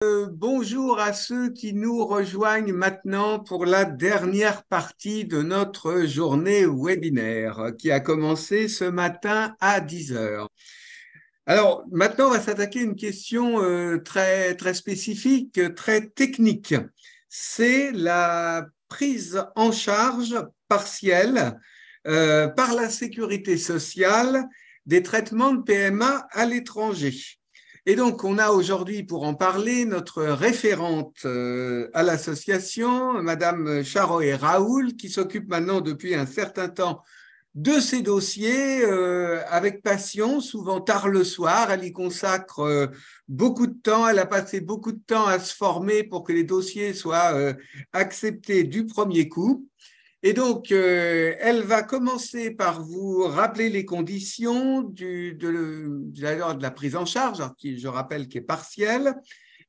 Bonjour à ceux qui nous rejoignent maintenant pour la dernière partie de notre journée webinaire qui a commencé ce matin à 10 heures. Alors maintenant, on va s'attaquer à une question très spécifique, très technique. C'est la prise en charge partielle par la sécurité sociale des traitements de PMA à l'étranger. Et donc, on a aujourd'hui pour en parler notre référente à l'association, Madame Charoé Raoul, qui s'occupe maintenant depuis un certain temps de ces dossiers avec passion, souvent tard le soir. Elle y consacre beaucoup de temps. Elle a passé beaucoup de temps à se former pour que les dossiers soient acceptés du premier coup. Et donc, elle va commencer par vous rappeler les conditions de la prise en charge, qui, je rappelle, qui est partielle.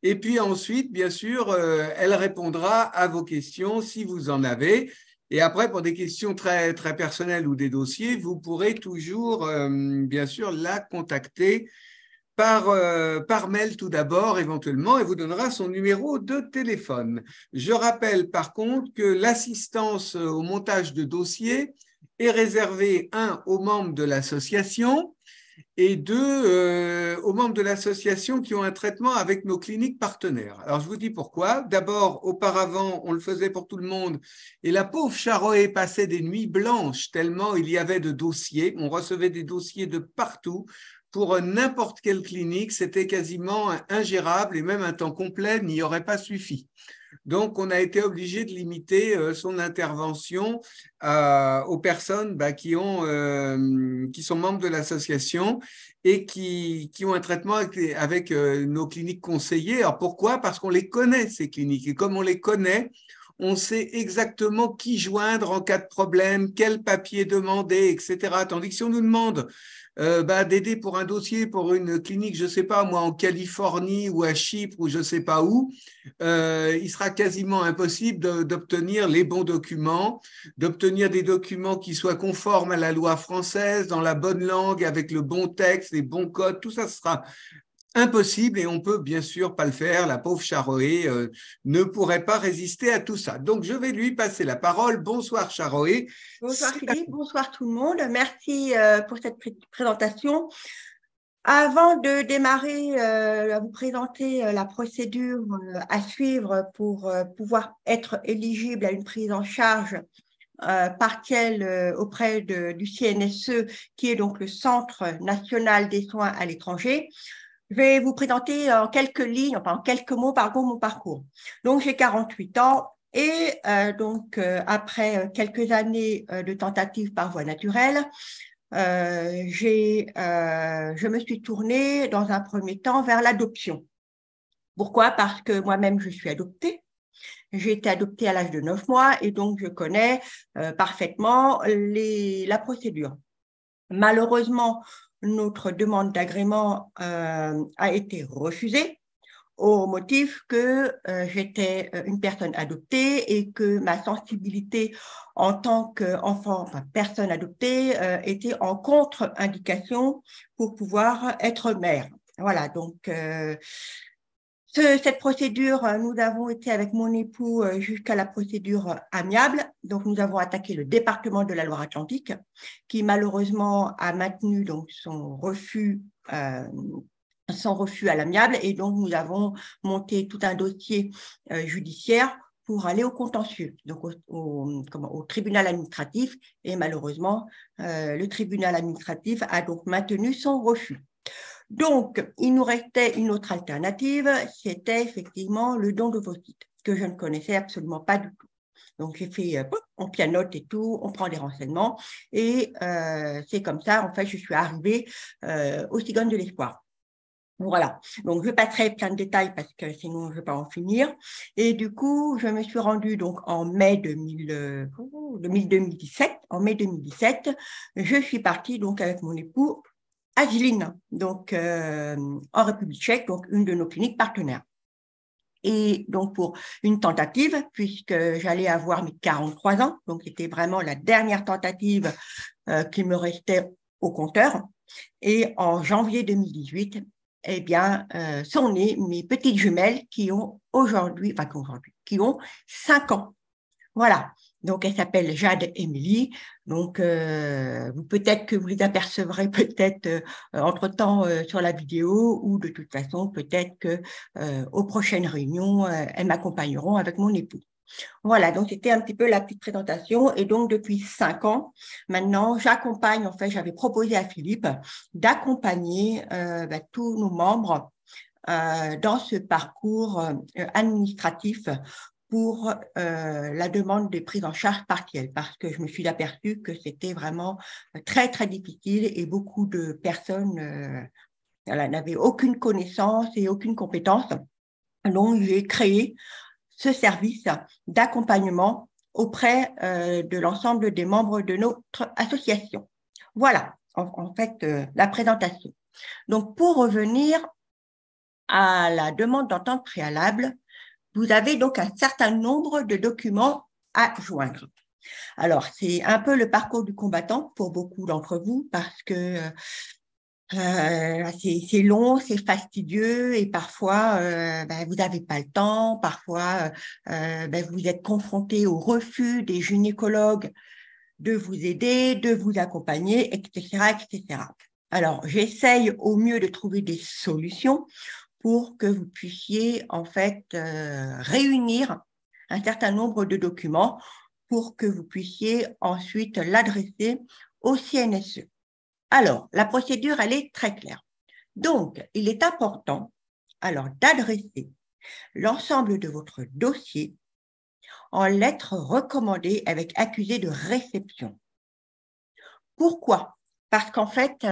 Et puis ensuite, bien sûr, elle répondra à vos questions si vous en avez. Et après, pour des questions très personnelles ou des dossiers, vous pourrez toujours, bien sûr, la contacter par mail tout d'abord, éventuellement, et vous donnera son numéro de téléphone. Je rappelle par contre que l'assistance au montage de dossiers est réservée, un, aux membres de l'association et deux, aux membres de l'association qui ont un traitement avec nos cliniques partenaires. Alors, je vous dis pourquoi. D'abord, auparavant, on le faisait pour tout le monde et la pauvre Charoé passait des nuits blanches tellement il y avait de dossiers. On recevait des dossiers de partout pour n'importe quelle clinique, c'était quasiment ingérable et même un temps complet n'y aurait pas suffi. Donc, on a été obligé de limiter son intervention aux personnes qui sont membres de l'association et qui ont un traitement avec nos cliniques conseillées. Alors, pourquoi? Parce qu'on les connaît, ces cliniques. Et comme on les connaît, on sait exactement qui joindre en cas de problème, quel papier demander, etc. Tandis que si on nous demande d'aider pour un dossier pour une clinique, je ne sais pas moi, en Californie ou à Chypre ou je ne sais pas où, il sera quasiment impossible d'obtenir les bons documents, d'obtenir des documents qui soient conformes à la loi française, dans la bonne langue, avec le bon texte, les bons codes, tout ça sera impossible et on peut bien sûr pas le faire. La pauvre Charoé ne pourrait pas résister à tout ça. Donc je vais lui passer la parole. Bonsoir Charoé. Bonsoir Philippe, bonsoir tout le monde. Merci pour cette présentation. Avant de démarrer à vous présenter la procédure à suivre pour pouvoir être éligible à une prise en charge partielle auprès du CNSE, qui est donc le Centre national des soins à l'étranger, je vais vous présenter en quelques lignes, enfin en quelques mots, pardon, mon parcours. Donc, j'ai 48 ans et après quelques années de tentatives par voie naturelle, je me suis tournée dans un premier temps vers l'adoption. Pourquoi? Parce que moi-même, je suis adoptée. J'ai été adoptée à l'âge de 9 mois et donc je connais parfaitement la procédure. Malheureusement, notre demande d'agrément a été refusée au motif que j'étais une personne adoptée et que ma sensibilité en tant qu'enfant, enfin, personne adoptée, était en contre-indication pour pouvoir être mère. Voilà, donc cette procédure, nous avons été avec mon époux jusqu'à la procédure amiable. Donc, nous avons attaqué le département de la Loire-Atlantique, qui malheureusement a maintenu donc son refus à l'amiable. Et donc, nous avons monté tout un dossier judiciaire pour aller au contentieux, donc au tribunal administratif. Et malheureusement, le tribunal administratif a donc maintenu son refus. Donc, il nous restait une autre alternative, c'était effectivement le don d'ovocytes, que je ne connaissais absolument pas du tout. Donc, j'ai fait, on pianote et tout, on prend des renseignements, et c'est comme ça, en fait, je suis arrivée au Cigognes de l'Espoir. Voilà, donc je passerai plein de détails parce que sinon je ne vais pas en finir. Et du coup, je me suis rendue donc en mai 2017. En mai 2017, je suis partie donc avec mon époux à Žilina, donc en République tchèque, donc une de nos cliniques partenaires. Et donc pour une tentative, puisque j'allais avoir mes 43 ans, donc c'était vraiment la dernière tentative qui me restait au compteur. Et en janvier 2018, eh bien, sont nées mes petites jumelles qui ont qui ont 5 ans. Voilà. Donc, elles s'appellent Jade et Émilie. Donc, peut-être que vous les apercevrez peut-être entre-temps sur la vidéo ou de toute façon, peut-être que aux prochaines réunions, elles m'accompagneront avec mon époux. Voilà, donc c'était un petit peu la petite présentation. Et donc, depuis 5 ans, maintenant, j'accompagne, en fait, j'avais proposé à Philippe d'accompagner tous nos membres dans ce parcours administratif pour la demande de prise en charge partielle, parce que je me suis aperçue que c'était vraiment très, très difficile et beaucoup de personnes n'avaient aucune connaissance et aucune compétence. Donc, j'ai créé ce service d'accompagnement auprès de l'ensemble des membres de notre association. Voilà, en fait, la présentation. Donc, pour revenir à la demande d'entente préalable, vous avez donc un certain nombre de documents à joindre. Alors, c'est un peu le parcours du combattant pour beaucoup d'entre vous parce que c'est long, c'est fastidieux et parfois vous n'avez pas le temps, parfois vous êtes confronté au refus des gynécologues de vous aider, de vous accompagner, etc., etc. Alors, j'essaye au mieux de trouver des solutions pour que vous puissiez en fait réunir un certain nombre de documents pour que vous puissiez ensuite l'adresser au CNSE. Alors, la procédure, elle est très claire. Donc, il est important alors d'adresser l'ensemble de votre dossier en lettres recommandées avec accusé de réception. Pourquoi? Parce qu'en fait,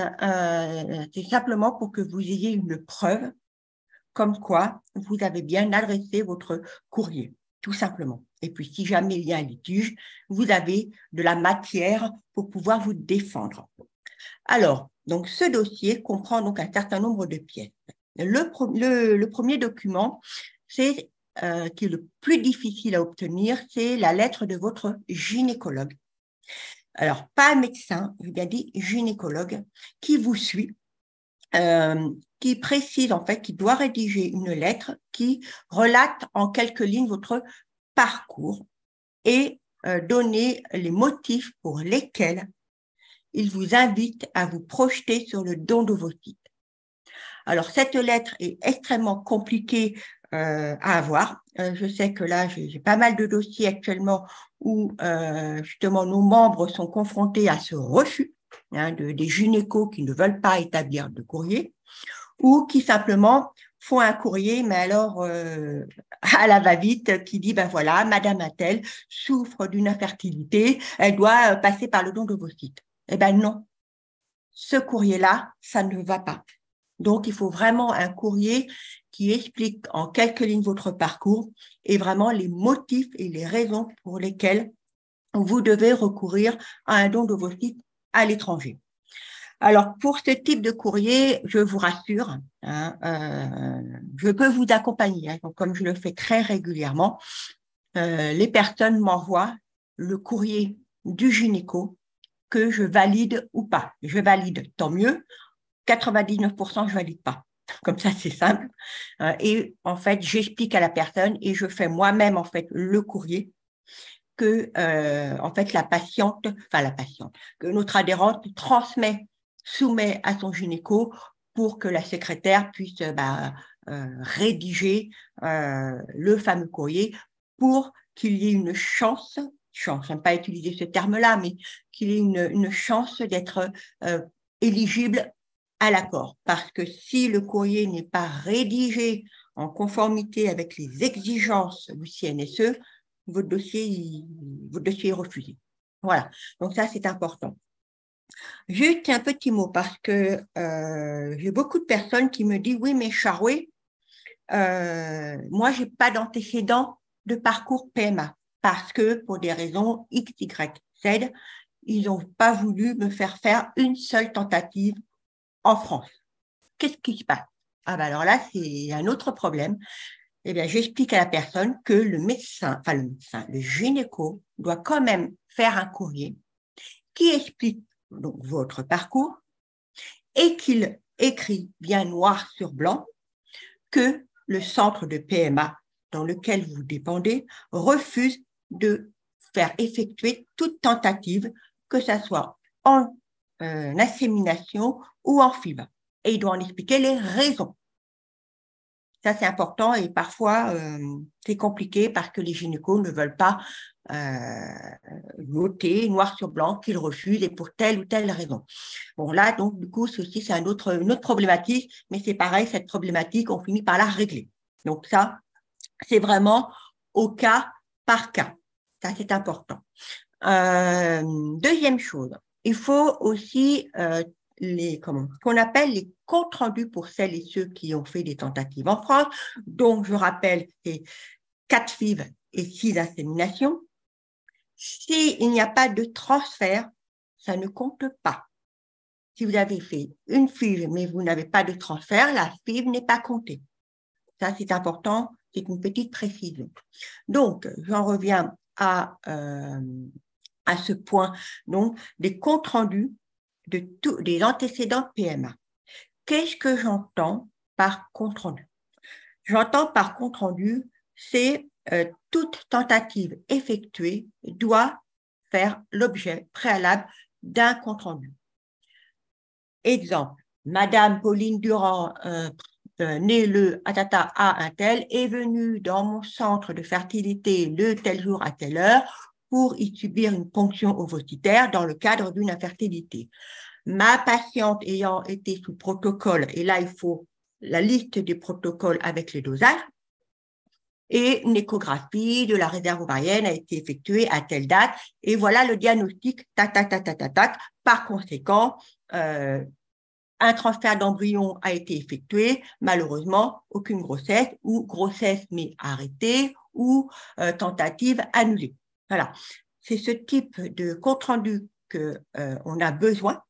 c'est simplement pour que vous ayez une preuve comme quoi vous avez bien adressé votre courrier, tout simplement. Et puis, si jamais il y a un litige, vous avez de la matière pour pouvoir vous défendre. Alors, donc, ce dossier comprend donc un certain nombre de pièces. Le premier document, qui est le plus difficile à obtenir, c'est la lettre de votre gynécologue. Alors, pas médecin, je bien dit gynécologue, qui vous suit, qui précise en fait qu'il doit rédiger une lettre qui relate en quelques lignes votre parcours et donner les motifs pour lesquels il vous invite à vous projeter sur le don d'ovocytes. Alors, cette lettre est extrêmement compliquée à avoir. Je sais que là, j'ai pas mal de dossiers actuellement où justement nos membres sont confrontés à ce refus des gynécos qui ne veulent pas établir de courrier ou qui simplement font un courrier, mais alors à la va-vite, qui dit, ben voilà, Madame Attel souffre d'une infertilité, elle doit passer par le don d'ovocytes. Eh ben non, ce courrier-là, ça ne va pas. Donc, il faut vraiment un courrier qui explique en quelques lignes votre parcours et vraiment les motifs et les raisons pour lesquelles vous devez recourir à un don d'ovocytes à l'étranger. Alors, pour ce type de courrier, je vous rassure, je peux vous accompagner. Donc, comme je le fais très régulièrement, les personnes m'envoient le courrier du gynéco que je valide ou pas. Je valide, tant mieux. 99%, je valide pas. Comme ça, c'est simple. Et en fait, j'explique à la personne et je fais moi-même en fait le courrier que en fait que notre adhérente soumet à son gynéco pour que la secrétaire puisse rédiger le fameux courrier pour qu'il y ait une chance, j'aime pas utiliser ce terme-là, mais qu'il y ait une chance d'être éligible à l'accord. Parce que si le courrier n'est pas rédigé en conformité avec les exigences du CNSE, votre dossier est refusé. Voilà, donc ça, c'est important. Juste un petit mot, parce que j'ai beaucoup de personnes qui me disent, oui, mais Charoué, moi, je n'ai pas d'antécédent de parcours PMA, parce que pour des raisons X, Y, Z, ils n'ont pas voulu me faire une seule tentative en France. Qu'est-ce qui se passe? Ah ben alors là, c'est un autre problème. Eh bien, j'explique à la personne que le gynéco doit quand même faire un courrier qui explique donc votre parcours et qu'il écrit bien noir sur blanc que le centre de PMA dans lequel vous dépendez refuse de faire effectuer toute tentative, que ce soit en insémination ou en FIV. Et il doit en expliquer les raisons. Ça, c'est important et parfois, c'est compliqué parce que les gynécos ne veulent pas noter noir sur blanc qu'ils refusent et pour telle ou telle raison. Bon, là, donc, du coup, ceci, c'est une autre problématique, mais c'est pareil, cette problématique, on finit par la régler. Donc, ça, c'est vraiment au cas par cas. Ça, c'est important. Deuxième chose, il faut aussi qu'on appelle les comptes rendus pour celles et ceux qui ont fait des tentatives en France. Donc, je rappelle, c'est 4 FIV et 6 inséminations. S'il n'y a pas de transfert, ça ne compte pas. Si vous avez fait une FIV, mais vous n'avez pas de transfert, la FIV n'est pas comptée. Ça, c'est important, c'est une petite précision. Donc, j'en reviens à ce point, donc, des comptes rendus des antécédents PMA. Qu'est-ce que j'entends par compte rendu? J'entends par compte rendu, c'est toute tentative effectuée doit faire l'objet préalable d'un compte rendu. Exemple, Madame Pauline Durand, née le atata à un tel, est venue dans mon centre de fertilité le tel jour à telle heure pour y subir une ponction ovocytaire dans le cadre d'une infertilité. Ma patiente ayant été sous protocole, et là il faut la liste des protocoles avec les dosages, et une échographie de la réserve ovarienne a été effectuée à telle date, et voilà le diagnostic, tac, tac, tac, tac, tac, tac. Par conséquent, un transfert d'embryon a été effectué, malheureusement, aucune grossesse, ou grossesse mais arrêtée, ou tentative annulée. Voilà, c'est ce type de compte-rendu qu'on a besoin.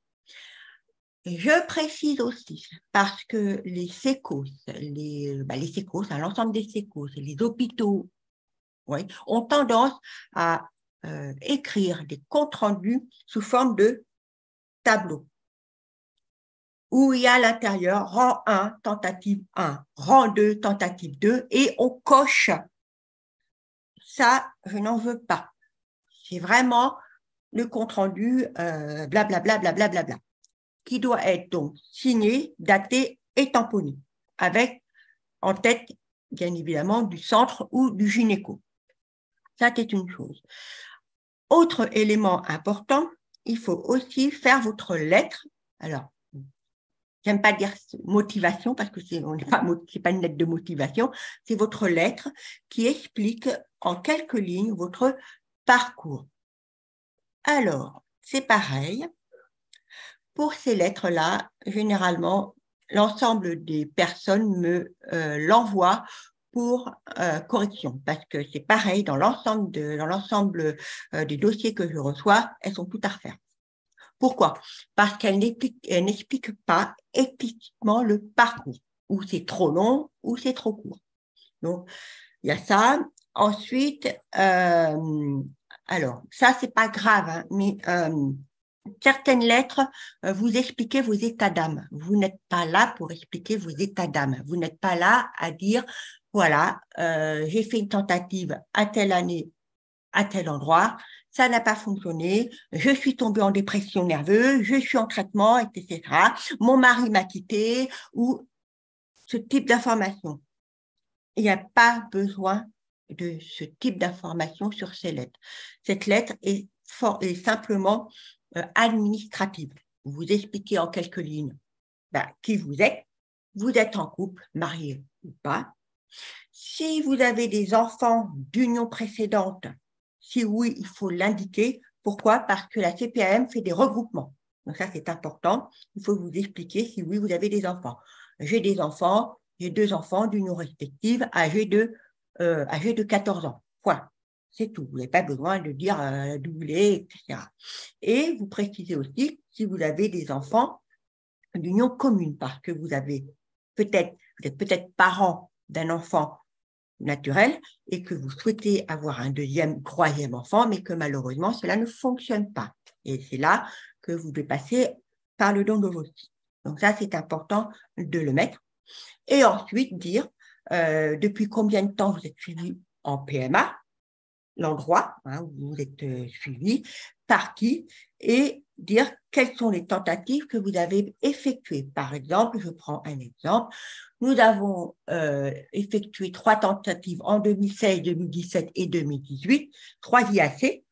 Et je précise aussi, parce que les sécos, l'ensemble des sécos, les hôpitaux, ouais, ont tendance à écrire des comptes rendus sous forme de tableau, où il y a à l'intérieur rang 1, tentative 1, rang 2, tentative 2, et on coche. Ça, je n'en veux pas. C'est vraiment le compte rendu blablabla, blablabla, qui doit être donc signé, daté et tamponné, avec en tête, bien évidemment, du centre ou du gynéco. Ça, c'est une chose. Autre élément important, il faut aussi faire votre lettre. Alors, j'aime pas dire motivation parce que c'est pas une lettre de motivation, c'est votre lettre qui explique en quelques lignes votre parcours. Alors, c'est pareil. Pour ces lettres-là, généralement, l'ensemble des personnes me l'envoient pour correction, parce que c'est pareil, dans l'ensemble des dossiers que je reçois, elles sont toutes à refaire. Pourquoi? Parce qu'elles n'expliquent pas explicitement le parcours, ou c'est trop long, ou c'est trop court. Donc, il y a ça. Ensuite, alors, ça, c'est pas grave, hein, mais certaines lettres, vous expliquez vos états d'âme. Vous n'êtes pas là pour expliquer vos états d'âme. Vous n'êtes pas là à dire, voilà, j'ai fait une tentative à telle année, à tel endroit, ça n'a pas fonctionné, je suis tombée en dépression nerveuse, je suis en traitement, etc. Mon mari m'a quitté, ou ce type d'information. Il n'y a pas besoin de ce type d'information sur ces lettres. Cette lettre est simplement administrative. Vous expliquez en quelques lignes qui vous êtes en couple, marié ou pas. Si vous avez des enfants d'union précédente, si oui, il faut l'indiquer. Pourquoi? Parce que la CPAM fait des regroupements. Donc ça, c'est important. Il faut vous expliquer si oui, vous avez des enfants. J'ai des enfants, j'ai 2 enfants d'union respective âgés de 14 ans. Point. C'est tout. Vous n'avez pas besoin de dire doubler, etc. Et vous précisez aussi si vous avez des enfants d'union commune, parce que vous êtes peut-être parent d'un enfant naturel et que vous souhaitez avoir un 2e, 3e enfant, mais que malheureusement, cela ne fonctionne pas. Et c'est là que vous devez passer par le don d'ovocytes. Donc ça, c'est important de le mettre. Et ensuite, dire depuis combien de temps vous êtes suivi en PMA, l'endroit où vous êtes suivi, par qui, et dire quelles sont les tentatives que vous avez effectuées. Par exemple, je prends un exemple, nous avons effectué 3 tentatives en 2016, 2017 et 2018, 3 IAC,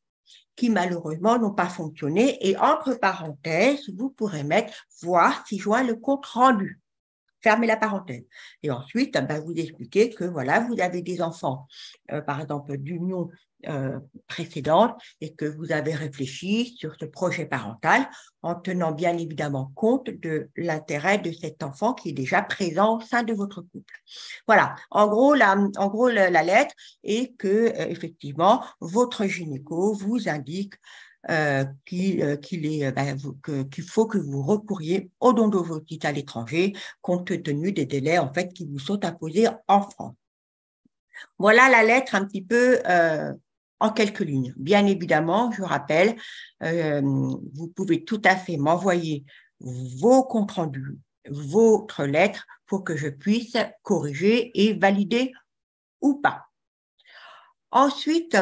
qui malheureusement n'ont pas fonctionné. Et entre parenthèses, vous pourrez mettre « voir si joint le compte rendu ». Fermez la parenthèse. Et ensuite, vous expliquez que voilà, vous avez des enfants, par exemple, d'union précédente et que vous avez réfléchi sur ce projet parental en tenant bien évidemment compte de l'intérêt de cet enfant qui est déjà présent au sein de votre couple. Voilà, en gros, la lettre est que, effectivement, votre gynéco vous indique qu'il faut que vous recouriez au don d'ovocytes à l'étranger compte tenu des délais en fait qui vous sont imposés en France. Voilà la lettre un petit peu en quelques lignes. Bien évidemment, je rappelle, vous pouvez tout à fait m'envoyer vos comptes rendus, votre lettre pour que je puisse corriger et valider ou pas. Ensuite,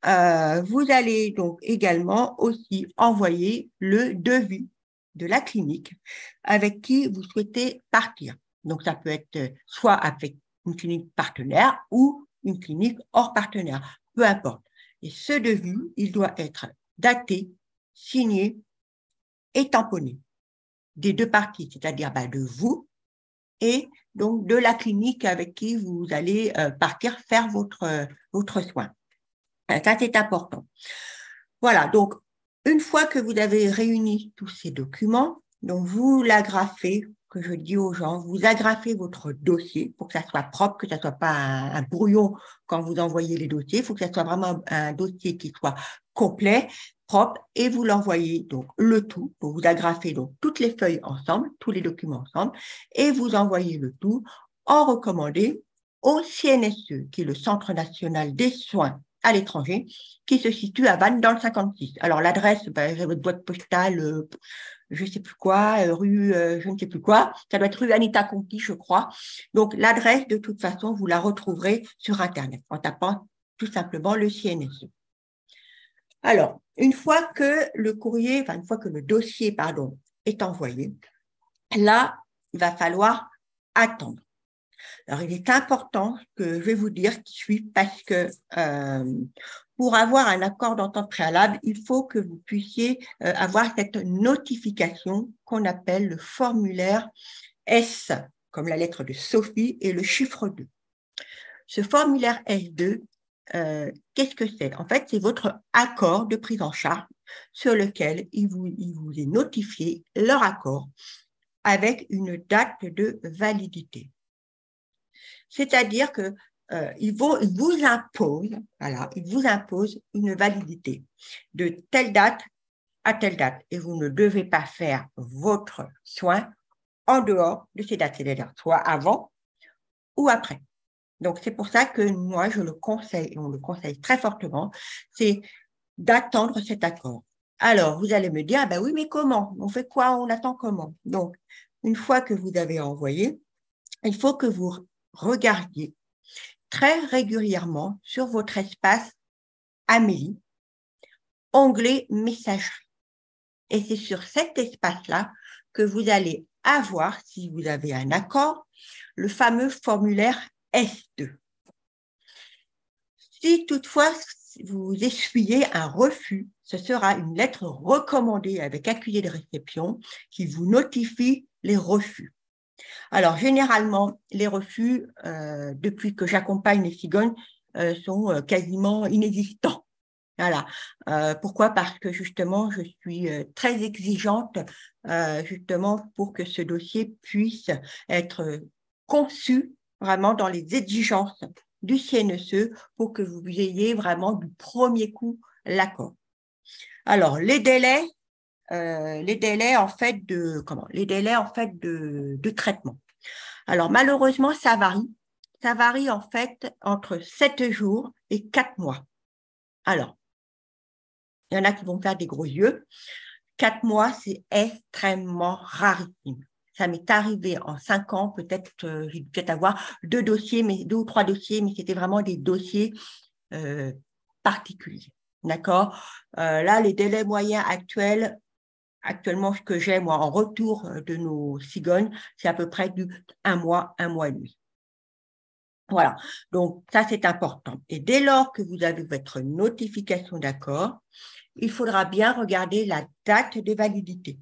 vous allez donc également aussi envoyer le devis de la clinique avec qui vous souhaitez partir. Donc, ça peut être soit avec une clinique partenaire ou une clinique hors partenaire, peu importe. Et ce devis, il doit être daté, signé et tamponné des deux parties, c'est-à-dire de vous et donc de la clinique avec qui vous allez partir faire votre soin. Ça, c'est important. Voilà, donc, une fois que vous avez réuni tous ces documents, donc vous l'agrafez, que je dis aux gens, vous agrafez votre dossier pour que ça soit propre, que ça ne soit pas un brouillon quand vous envoyez les dossiers. Il faut que ça soit vraiment un dossier qui soit complet, propre, et vous l'envoyez, donc, le tout. Donc, vous agrafez donc toutes les feuilles ensemble, tous les documents ensemble, et vous envoyez le tout en recommandé au CNSE, qui est le Centre national des soins à l'étranger, qui se situe à Vannes dans le 56. Alors, l'adresse, j'ai votre boîte postale, je ne sais plus quoi, rue, je ne sais plus quoi. Ça doit être rue Anita Conti, je crois. Donc, l'adresse, de toute façon, vous la retrouverez sur Internet en tapant tout simplement le CNSE. Alors, une fois que le dossier, est envoyé, là, il va falloir attendre. Alors, il est important que je vais vous dire qui suis parce que pour avoir un accord d'entente préalable, il faut que vous puissiez avoir cette notification qu'on appelle le formulaire S, comme la lettre de Sophie, et le chiffre 2. Ce formulaire S2, qu'est-ce que c'est? En fait, c'est votre accord de prise en charge sur lequel il vous est notifié leur accord avec une date de validité. C'est-à-dire que il vous impose une validité de telle date à telle date et vous ne devez pas faire votre soin en dehors de ces dates, c'est-à-dire soit avant ou après. Donc, c'est pour ça que moi, je le conseille, et on le conseille très fortement, c'est d'attendre cet accord. Alors, vous allez me dire, oui, mais comment? On fait quoi? On attend comment? Donc, une fois que vous avez envoyé, il faut que vous regardiez très régulièrement sur votre espace Amélie, onglet messagerie. Et c'est sur cet espace-là que vous allez avoir, si vous avez un accord, le fameux formulaire S2. Si toutefois vous essuyez un refus, ce sera une lettre recommandée avec accusé de réception qui vous notifie les refus. Alors, généralement, les refus, depuis que j'accompagne les cigognes, sont quasiment inexistants. Voilà. Pourquoi? Parce que justement, je suis très exigeante justement pour que ce dossier puisse être conçu vraiment dans les exigences du CNSE pour que vous ayez vraiment du premier coup l'accord. Alors, les délais en fait de traitement. Alors, malheureusement, ça varie. Ça varie en fait entre 7 jours et 4 mois. Alors, il y en a qui vont faire des gros yeux. 4 mois, c'est extrêmement rarissime. Ça m'est arrivé en 5 ans, peut-être, j'ai dû peut-être avoir 2 ou 3 dossiers, mais c'était vraiment des dossiers particuliers. D'accord? Là, les délais moyens actuellement, ce que j'ai, moi, en retour de nos cigognes, c'est à peu près du 1 mois et demi. Voilà, donc ça c'est important. Et dès lors que vous avez votre notification d'accord, il faudra bien regarder la date de validité.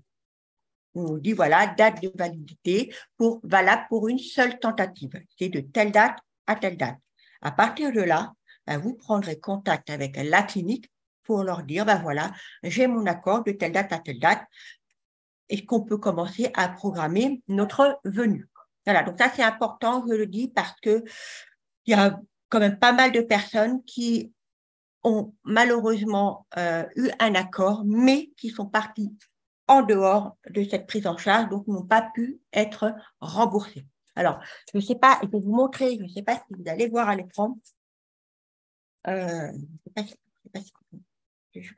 On nous dit voilà, date de validité valable pour une seule tentative. C'est de telle date à telle date. À partir de là, vous prendrez contact avec la clinique pour leur dire voilà, j'ai mon accord de telle date à telle date et qu'on peut commencer à programmer notre venue. Voilà, donc ça c'est important, je le dis, parce que il y a quand même pas mal de personnes qui ont malheureusement eu un accord, mais qui sont parties en dehors de cette prise en charge, donc n'ont pas pu être remboursées. Alors, je ne sais pas, je vais vous montrer, je ne sais pas si vous allez voir à l'écran. Je ne suis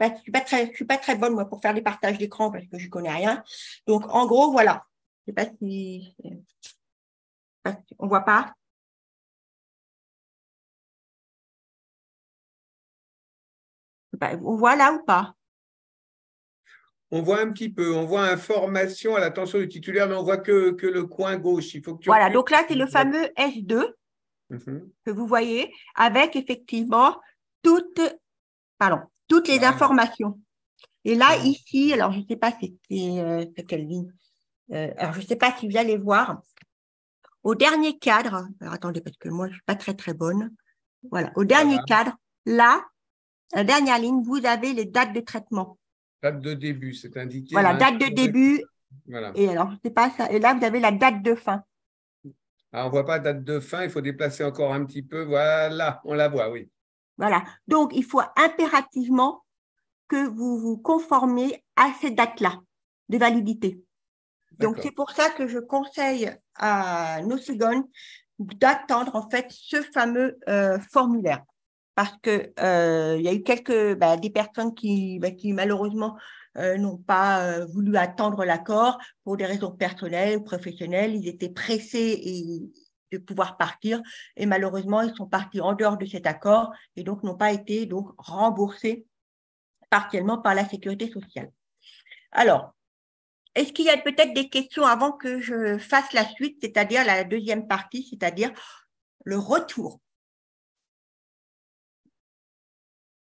pas très bonne moi, pour faire des partages d'écran parce que je ne connais rien. Donc, en gros, voilà. Je ne sais pas si... On ne voit pas. On voit là ou pas? On voit un petit peu, on voit information à l'attention du titulaire, mais on voit que le coin gauche. Il faut que tu Voilà, recules. donc là, c'est le fameux S2 que vous voyez avec effectivement toutes les informations. Et là, ici, alors je ne sais pas c'est quelle ligne. Alors, je ne sais pas si vous allez voir. Au dernier cadre, alors attendez, parce que moi, je ne suis pas très, très bonne. Voilà, au dernier cadre, là, la dernière ligne, vous avez les dates de traitement. Date de début, c'est indiqué. Voilà, date de début. Voilà. Et alors, je ne sais pas ça. Et là, vous avez la date de fin. Alors, on ne voit pas date de fin, il faut déplacer encore un petit peu. Voilà, on la voit, oui. Voilà. Donc, il faut impérativement que vous vous conformez à ces dates-là de validité. Donc, c'est pour ça que je conseille à nos cigognes d'attendre en fait ce fameux formulaire. Parce que il y a eu des personnes qui malheureusement n'ont pas voulu attendre l'accord pour des raisons personnelles ou professionnelles. Ils étaient pressés de pouvoir partir et malheureusement, ils sont partis en dehors de cet accord et donc n'ont pas été remboursés partiellement par la sécurité sociale. Alors, est-ce qu'il y a peut-être des questions avant que je fasse la suite, c'est-à-dire la deuxième partie, c'est-à-dire le retour?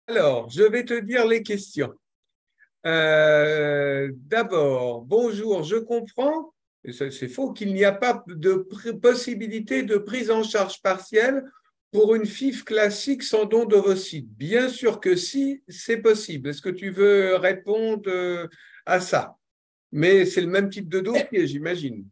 Alors, je vais te dire les questions. D'abord, bonjour, je comprends, c'est faux, qu'il n'y a pas de possibilité de prise en charge partielle pour une FIV classique sans don d'ovocytes. Bien sûr que si, c'est possible. Est-ce que tu veux répondre à ça? Mais c'est le même type de dossier, j'imagine.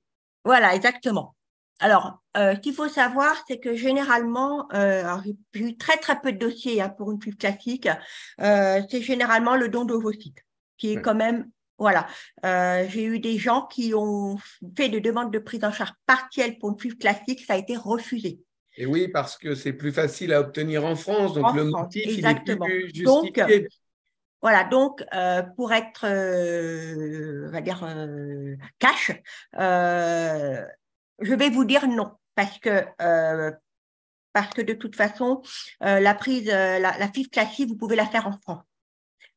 Voilà, exactement. Alors, ce qu'il faut savoir, c'est que généralement, j'ai eu très, très peu de dossiers pour une FIV classique, c'est généralement le don d'ovocytes, qui est quand même, voilà. J'ai eu des gens qui ont fait des demandes de prise en charge partielle pour une FIV classique, ça a été refusé. Et oui, parce que c'est plus facile à obtenir en France, donc le motif, exactement. il est plus justifié. Donc, voilà, donc pour être, on va dire, cash, je vais vous dire non, parce que de toute façon, la FIV classique, vous pouvez la faire en France.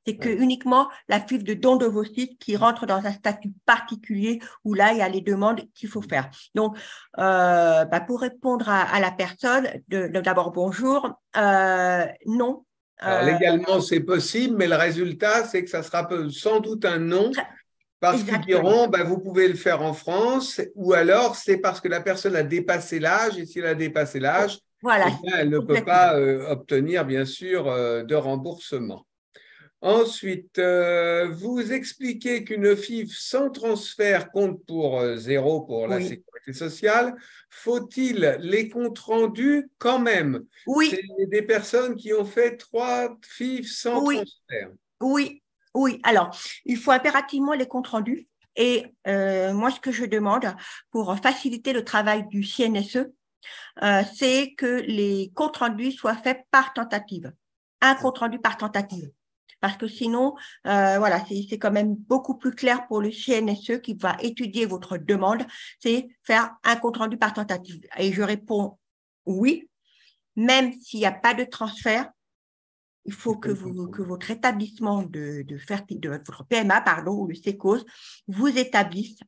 C'est que uniquement la FIV de don d'ovocytes qui rentre dans un statut particulier où là, il y a les demandes qu'il faut faire. Donc, pour répondre à la personne, d'abord, bonjour, non. Alors, légalement, c'est possible, mais le résultat, c'est que ça sera sans doute un non, parce qu'ils diront, vous pouvez le faire en France, ou alors c'est parce que la personne a dépassé l'âge, et si elle a dépassé l'âge, elle ne peut pas obtenir, bien sûr, de remboursement. Ensuite, vous expliquez qu'une FIV sans transfert compte pour 0 pour la sécurité sociale. Faut-il les comptes rendus quand même? Oui. C'est des personnes qui ont fait 3 FIV sans transfert. Oui. Alors, il faut impérativement les comptes rendus. Et moi, ce que je demande pour faciliter le travail du CNSE, c'est que les comptes rendus soient faits par tentative. Un compte rendu par tentative. Parce que sinon, voilà, c'est quand même beaucoup plus clair pour le CNSE qui va étudier votre demande, c'est faire un compte-rendu par tentative. Et je réponds oui, même s'il n'y a pas de transfert, il faut que votre établissement de votre PMA, pardon, ou le CECOS, vous établisse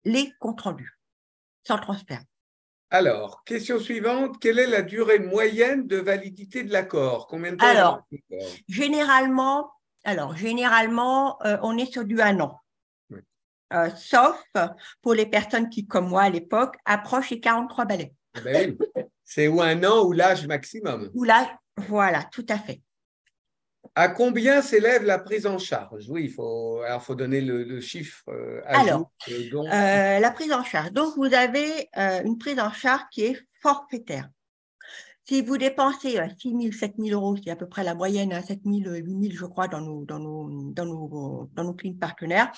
les comptes rendus sans transfert. Alors, question suivante, quelle est la durée moyenne de validité de l'accord? Combien de temps est Alors, l'accord? généralement, on est sur du 1 an. Oui. Sauf pour les personnes qui, comme moi à l'époque, approchent les 43 balais. Ben oui, c'est ou 1 an ou l'âge maximum. Ou là, voilà, tout à fait. À combien s'élève la prise en charge? Oui, faut donner le chiffre à jour. Alors, la prise en charge. Donc, vous avez une prise en charge qui est forfaitaire. Si vous dépensez 6 000, 7 000 euros, c'est à peu près la moyenne, 7 000, 8 000, je crois, dans nos cliniques partenaires,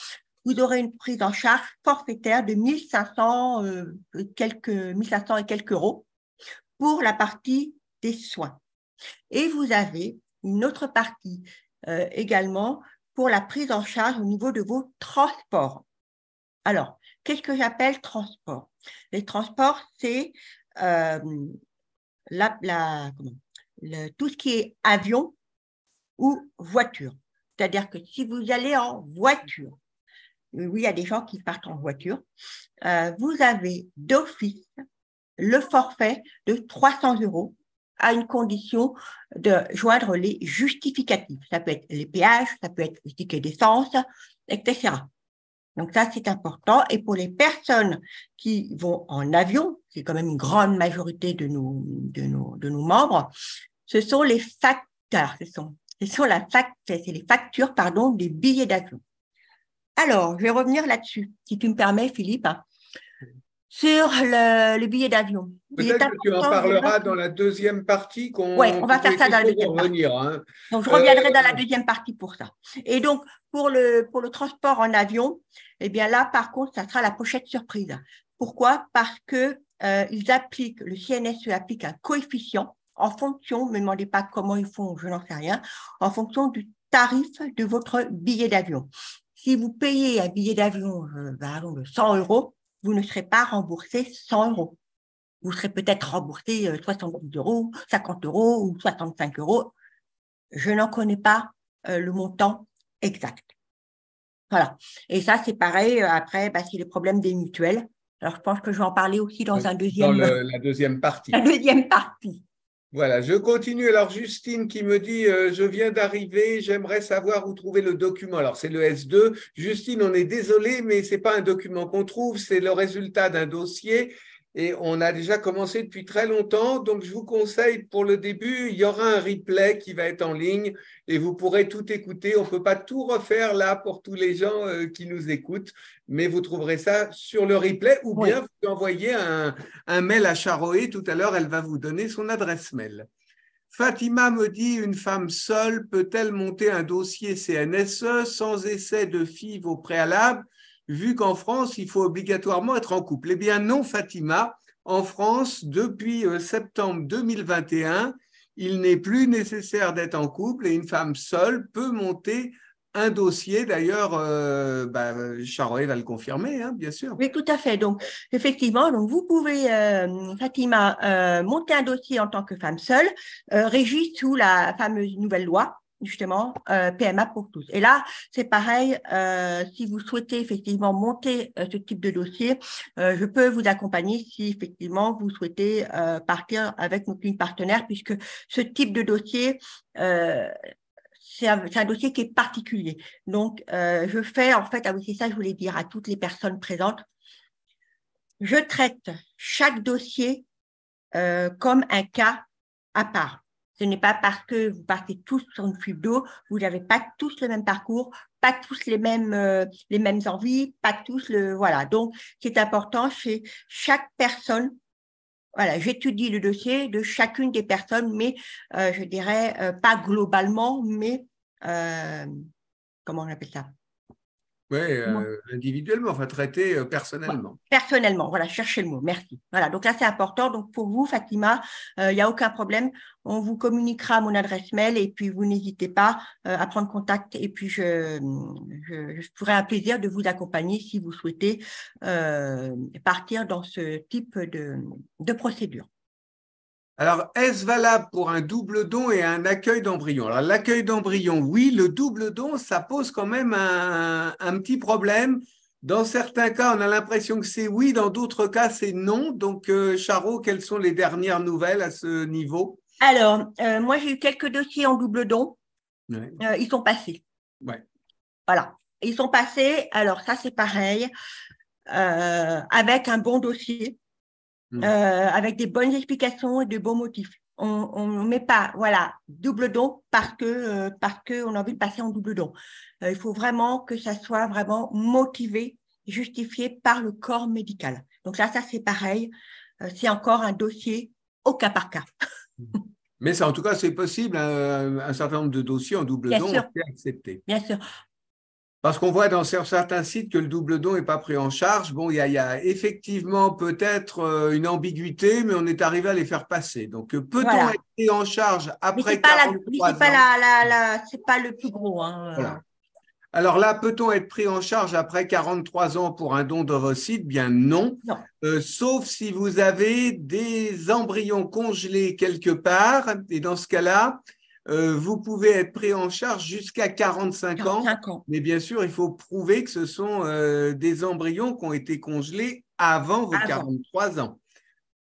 vous aurez une prise en charge forfaitaire de 1500 et quelques euros pour la partie des soins. Et vous avez une autre partie également pour la prise en charge au niveau de vos transports. Alors, qu'est-ce que j'appelle transport? Les transports, c'est tout ce qui est avion ou voiture. C'est-à-dire que si vous allez en voiture, oui, il y a des gens qui partent en voiture, vous avez d'office le forfait de 300 euros à une condition de joindre les justificatifs. Ça peut être les péages, ça peut être les tickets d'essence, etc. Donc ça, c'est important. Et pour les personnes qui vont en avion, c'est quand même une grande majorité de nos membres, ce sont les facteurs, c'est les factures, pardon, des billets d'avion. Alors, je vais revenir là-dessus, si tu me permets, Philippe, sur le billet d'avion. Peut-être que tu en parleras dans la deuxième partie. Oui, on va faire ça dans la deuxième partie. Hein. Donc, je reviendrai dans la deuxième partie pour ça. Et donc, pour le transport en avion, eh bien là, par contre, ça sera la pochette surprise. Pourquoi? Parce que le CNSE applique un coefficient en fonction, ne me demandez pas comment ils font, je n'en sais rien, en fonction du tarif de votre billet d'avion. Si vous payez un billet d'avion de 100 euros, vous ne serez pas remboursé 100 euros. Vous serez peut-être remboursé 70 euros, 50 euros ou 65 euros. Je n'en connais pas le montant exact. Voilà. Et ça, c'est pareil. Après, c'est les problèmes des mutuelles. Alors, je pense que je vais en parler aussi dans la deuxième partie. La deuxième partie. Voilà, je continue. Alors, Justine qui me dit, je viens d'arriver, j'aimerais savoir où trouver le document. Alors, c'est le S2. Justine, on est désolé, mais ce n'est pas un document qu'on trouve, c'est le résultat d'un dossier. Et on a déjà commencé depuis très longtemps. Donc, je vous conseille pour le début, il y aura un replay qui va être en ligne et vous pourrez tout écouter. On ne peut pas tout refaire là pour tous les gens qui nous écoutent, mais vous trouverez ça sur le replay ou bien vous envoyez un mail à Charoé. Tout à l'heure, elle va vous donner son adresse mail. Fatima me dit, une femme seule peut-elle monter un dossier CNSE sans essai de FIV au préalable, vu qu'en France, il faut obligatoirement être en couple? Eh bien non, Fatima. En France, depuis septembre 2021, il n'est plus nécessaire d'être en couple et une femme seule peut monter un dossier. D'ailleurs, Charoé va le confirmer, hein, bien sûr. Oui, tout à fait. Donc, effectivement, vous pouvez, Fatima, monter un dossier en tant que femme seule, régie sous la fameuse nouvelle loi, justement, PMA pour tous. Et là, c'est pareil, si vous souhaitez effectivement monter ce type de dossier, je peux vous accompagner si effectivement vous souhaitez partir avec nos cliniques partenaires, puisque ce type de dossier, c'est un dossier qui est particulier. Donc, je fais, en fait, c'est ça que je voulais dire à toutes les personnes présentes, je traite chaque dossier comme un cas à part. Ce n'est pas parce que vous partez tous sur une fuite d'eau, vous n'avez pas tous le même parcours, pas tous les mêmes envies, pas tous voilà. Donc, c'est important chez chaque personne. Voilà, j'étudie le dossier de chacune des personnes, mais je dirais pas globalement, mais comment on appelle ça? Oui, individuellement, enfin traiter Voilà. personnellement. Personnellement, voilà, cherchez le mot, merci. Voilà, donc là, c'est important. Donc, pour vous, Fatima, il n'y a aucun problème. On vous communiquera mon adresse mail et puis vous n'hésitez pas à prendre contact. Et puis, je ferai un plaisir de vous accompagner si vous souhaitez partir dans ce type de procédure. Alors, est-ce valable pour un double don et un accueil d'embryon? Alors, l'accueil d'embryon, oui, le double don, ça pose quand même un petit problème. Dans certains cas, on a l'impression que c'est oui, dans d'autres cas, c'est non. Donc, Charo, quelles sont les dernières nouvelles à ce niveau? Alors, moi, j'ai eu quelques dossiers en double don. Ouais, Ils sont passés. ouais. Voilà. Ils sont passés. Alors, ça, c'est pareil. Avec un bon dossier. Avec des bonnes explications et de bons motifs. On ne met pas, voilà, double don parce que on a envie de passer en double don. Il faut vraiment que ça soit vraiment motivé, justifié par le corps médical. Donc ça c'est pareil. C'est encore un dossier au cas par cas. Mais ça, en tout cas, c'est possible. Un certain nombre de dossiers en double Bien don ont sûr, été acceptés. bien sûr. Parce qu'on voit dans certains sites que le double don n'est pas pris en charge. Bon, il y a effectivement peut-être une ambiguïté, mais on est arrivé à les faire passer. Donc, peut-on Voilà. être pris en charge Mais c'est après pas c'est 43 pas ans? c'est pas le plus gros, hein. Voilà. Alors là, peut-on être pris en charge après 43 ans pour un don d'ovocytes? Bien non. Non. Sauf si vous avez des embryons congelés quelque part. Et dans ce cas-là, vous pouvez être pris en charge jusqu'à 45 ans. 45 ans. Mais bien sûr, il faut prouver que ce sont des embryons qui ont été congelés avant vos Avant. 43 ans.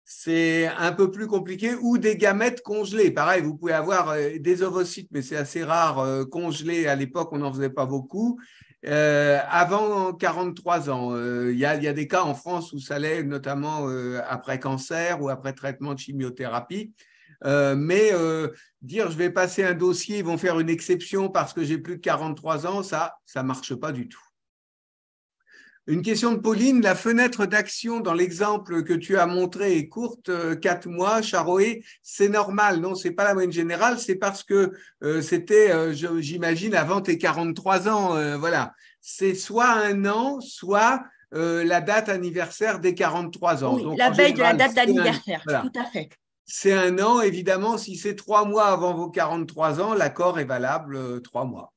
C'est un peu plus compliqué, ou des gamètes congelées. Pareil, vous pouvez avoir des ovocytes, mais c'est assez rare, congelés. À l'époque, on n'en faisait pas beaucoup. Avant 43 ans, y a des cas en France où ça l'est, notamment après cancer ou après traitement de chimiothérapie. Mais dire je vais passer un dossier, ils vont faire une exception parce que j'ai plus de 43 ans, ça ne marche pas du tout. Une question de Pauline, la fenêtre d'action dans l'exemple que tu as montré est courte, 4 mois, Charoé, c'est normal, non, c'est pas la moyenne générale, c'est parce que c'était, j'imagine, avant tes 43 ans, voilà. C'est soit un an, soit la date anniversaire des 43 ans. Oui, Donc, la en veille de la général, date d'anniversaire. voilà, Tout à fait. c'est un an, évidemment, si c'est 3 mois avant vos 43 ans, l'accord est valable 3 mois.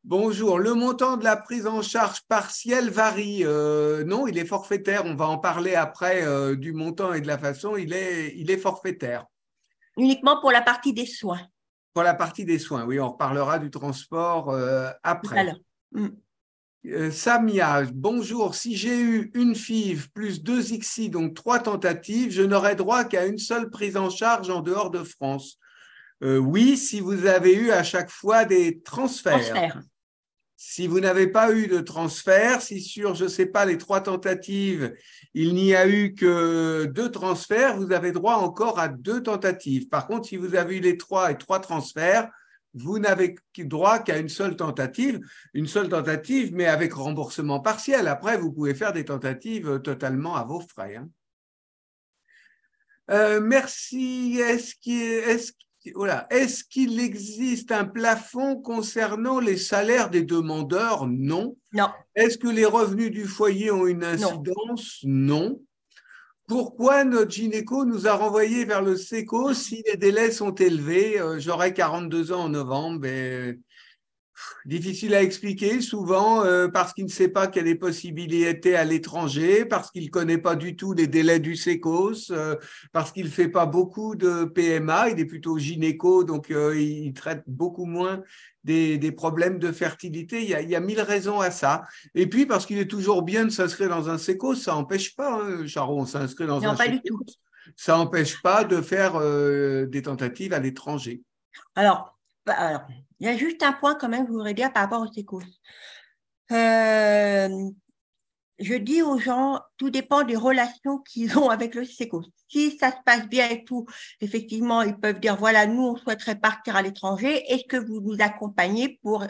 Bonjour, le montant de la prise en charge partielle varie. Non, il est forfaitaire. On va en parler après du montant et de la façon. Il est forfaitaire. Uniquement pour la partie des soins, Pour la partie des soins, oui, on reparlera du transport tout à après. l'heure. Mm. Samia, bonjour. Si j'ai eu une FIV plus 2 ICSI, donc 3 tentatives, je n'aurai droit qu'à une seule prise en charge en dehors de France. Oui, si vous avez eu à chaque fois des transferts. Transfert. Si vous n'avez pas eu de transfert, si sur, je ne sais pas, les 3 tentatives, il n'y a eu que 2 transferts, vous avez droit encore à 2 tentatives. Par contre, si vous avez eu les 3 et 3 transferts, vous n'avez droit qu'à une seule tentative, mais avec remboursement partiel. Après, vous pouvez faire des tentatives totalement à vos frais. Hein. Merci. Est-ce qu'il existe un plafond concernant les salaires des demandeurs? Non. Non, Est-ce que les revenus du foyer ont une non. incidence? Non. Pourquoi notre gynéco nous a renvoyés vers le SECO si les délais sont élevés? J'aurai 42 ans en novembre. Et difficile à expliquer, souvent parce qu'il ne sait pas quelle est possibilité à l'étranger, parce qu'il ne connaît pas du tout les délais du sécos, parce qu'il ne fait pas beaucoup de PMA, il est plutôt gynéco, donc il traite beaucoup moins des problèmes de fertilité. Il y a 1000 raisons à ça. Et puis parce qu'il est toujours bien de s'inscrire dans un sécos, ça n'empêche pas, hein, Charon, on s'inscrit dans Non, un pas sécos, du tout. ça n'empêche pas de faire des tentatives à l'étranger. Alors, il y a juste un point quand même que je voudrais dire par rapport aux sécos. Euh, je dis aux gens, tout dépend des relations qu'ils ont avec le sécos. Si ça se passe bien et tout, effectivement, ils peuvent dire, voilà, nous, on souhaiterait partir à l'étranger. Est-ce que vous nous accompagnez pour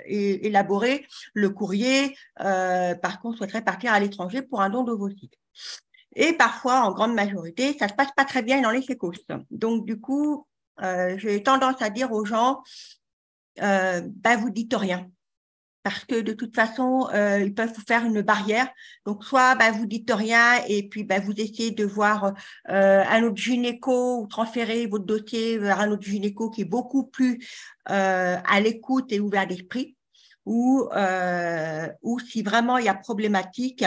élaborer le courrier parce qu'on souhaiterait partir à l'étranger pour un don d'ovocytes? Et parfois, en grande majorité, ça ne se passe pas très bien dans les sécos. Donc, du coup, j'ai tendance à dire aux gens, vous dites rien. parce que de toute façon, ils peuvent vous faire une barrière. Donc, soit vous dites rien et puis vous essayez de voir un autre gynéco ou transférer votre dossier vers un autre gynéco qui est beaucoup plus à l'écoute et ouvert d'esprit, ou si vraiment il y a problématique,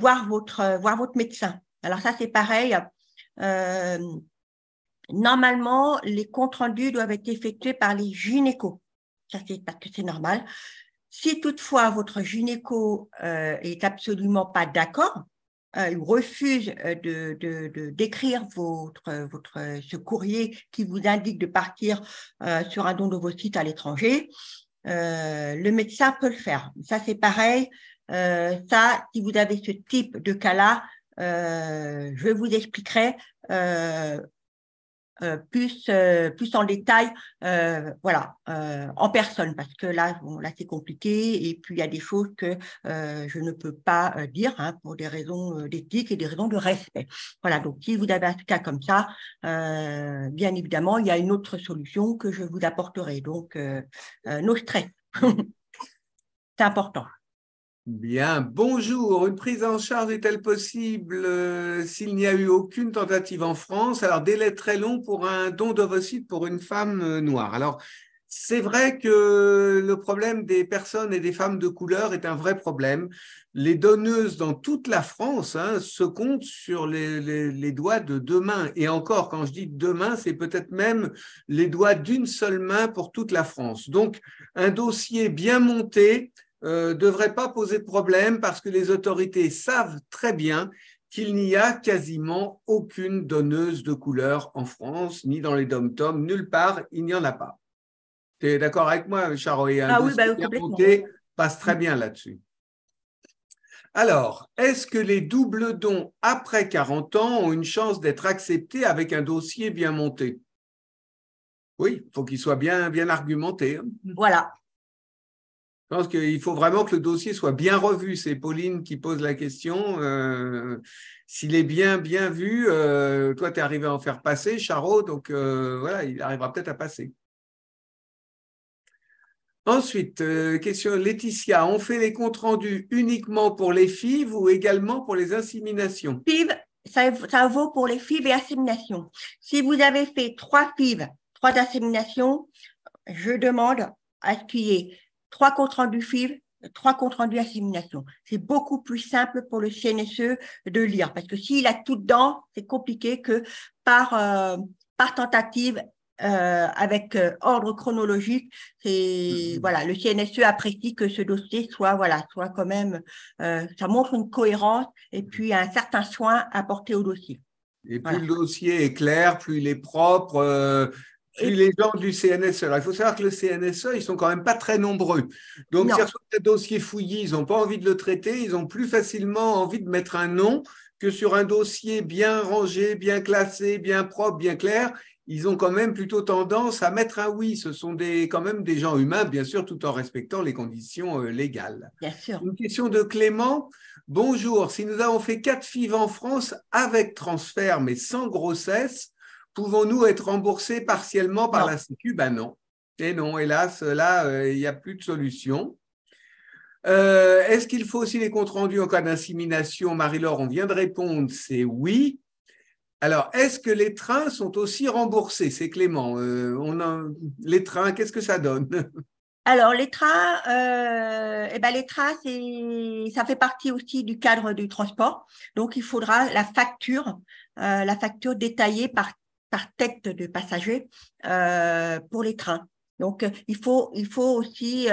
voir votre médecin. Alors ça, c'est pareil. Normalement, les comptes rendus doivent être effectués par les gynécos. Ça, c'est parce que c'est normal. Si toutefois votre gynéco est absolument pas d'accord, il refuse d'écrire ce courrier qui vous indique de partir sur un don d'ovocytes à l'étranger, le médecin peut le faire. Ça, c'est pareil. Ça, si vous avez ce type de cas-là, je vous expliquerai plus en détail, en personne, parce que là, c'est compliqué, et puis il y a des choses que je ne peux pas dire pour des raisons d'éthique et des raisons de respect. Voilà, donc si vous avez un cas comme ça, bien évidemment, il y a une autre solution que je vous apporterai. Donc, no stress. C'est important. Bien, bonjour. Une prise en charge est-elle possible s'il n'y a eu aucune tentative en France? Alors, délai très long pour un don d'ovocytes pour une femme noire. Alors, c'est vrai que le problème des personnes et des femmes de couleur est un vrai problème. Les donneuses dans toute la France se comptent sur les doigts de deux mains. Et encore, quand je dis deux mains, c'est peut-être même les doigts d'une seule main pour toute la France. Donc, un dossier bien monté devrait pas poser de problème parce que les autorités savent très bien qu'il n'y a quasiment aucune donneuse de couleur en France, ni dans les dom-toms, nulle part, il n'y en a pas. Tu es d'accord avec moi, Charo? Et un dossier bien monté passe très bien là-dessus. Alors, est-ce que les doubles dons après 40 ans ont une chance d'être acceptés avec un dossier bien monté? Oui, il faut qu'il soit bien argumenté. Voilà. Je pense qu'il faut vraiment que le dossier soit bien revu. C'est Pauline qui pose la question. S'il est bien vu, toi, tu es arrivé à en faire passer, Charo, donc voilà, il arrivera peut-être à passer. Ensuite, question Laetitia, on fait les comptes rendus uniquement pour les FIV ou également pour les inséminations? FIV, ça vaut pour les FIV et inséminations. Si vous avez fait 3 FIV, 3 inséminations, je demande à ce qu'il y ait 3 comptes rendus FIV, 3 comptes rendus insémination. C'est beaucoup plus simple pour le CNSE de lire, parce que s'il a tout dedans, c'est compliqué que par tentative, avec ordre chronologique, voilà, le CNSE apprécie que ce dossier soit quand même, ça montre une cohérence et puis un certain soin apporté au dossier. Et plus le dossier est clair, plus il est propre, plus les gens du CNSE. Alors, il faut savoir que le CNSE, ils sont quand même pas très nombreux. Donc, si un dossier fouillis, ils n'ont pas envie de le traiter, ils ont plus facilement envie de mettre un nom que sur un dossier bien rangé, bien classé, bien propre, bien clair. Ils ont quand même plutôt tendance à mettre un oui. Ce sont quand même des gens humains, bien sûr, tout en respectant les conditions légales. Bien sûr. Une question de Clément. Bonjour, si nous avons fait 4 FIV en France avec transfert mais sans grossesse, pouvons-nous être remboursés partiellement par la Sécu? Ben non. Et non, hélas, là, il n'y a plus de solution. Est-ce qu'il faut aussi les comptes rendus en cas d'insémination? Marie-Laure, on vient de répondre, c'est oui. Alors, est-ce que les trains sont aussi remboursés? C'est Clément. Les trains, qu'est-ce que ça donne? Alors, les trains, ça fait partie aussi du cadre du transport. Donc, il faudra la facture détaillée par tête de passager pour les trains. Donc, il faut aussi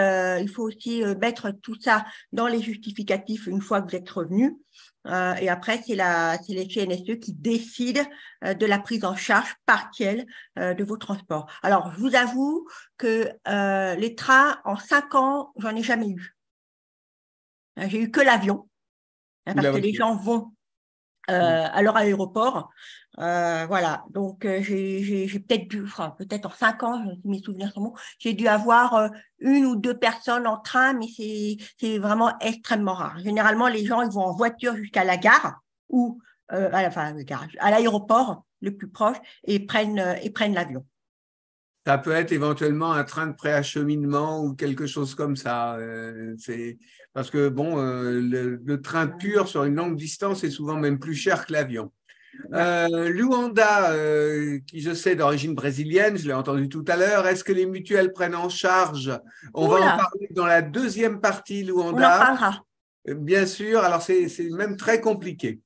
mettre tout ça dans les justificatifs une fois que vous êtes revenu. Et après, c'est les CNSE qui décident de la prise en charge partielle de vos transports. Alors, je vous avoue que les trains, en 5 ans, j'en ai jamais eu. J'ai eu que l'avion, parce que les gens vont à leur aéroport. Voilà, donc j'ai peut-être en 5 ans, mes souvenirs sont bons, j'ai dû avoir 1 ou 2 personnes en train, mais c'est vraiment extrêmement rare. Généralement, les gens ils vont en voiture jusqu'à la gare ou à l'aéroport le plus proche et prennent l'avion. Ça peut être éventuellement un train de préacheminement ou quelque chose comme ça. Parce que bon, le train pur sur une longue distance est souvent même plus cher que l'avion. Luanda, qui je sais d'origine brésilienne, je l'ai entendu tout à l'heure, est-ce que les mutuelles prennent en charge? On va en Oula, parler dans la deuxième partie, on en Luanda. parlera. Bien sûr, alors c'est même très compliqué.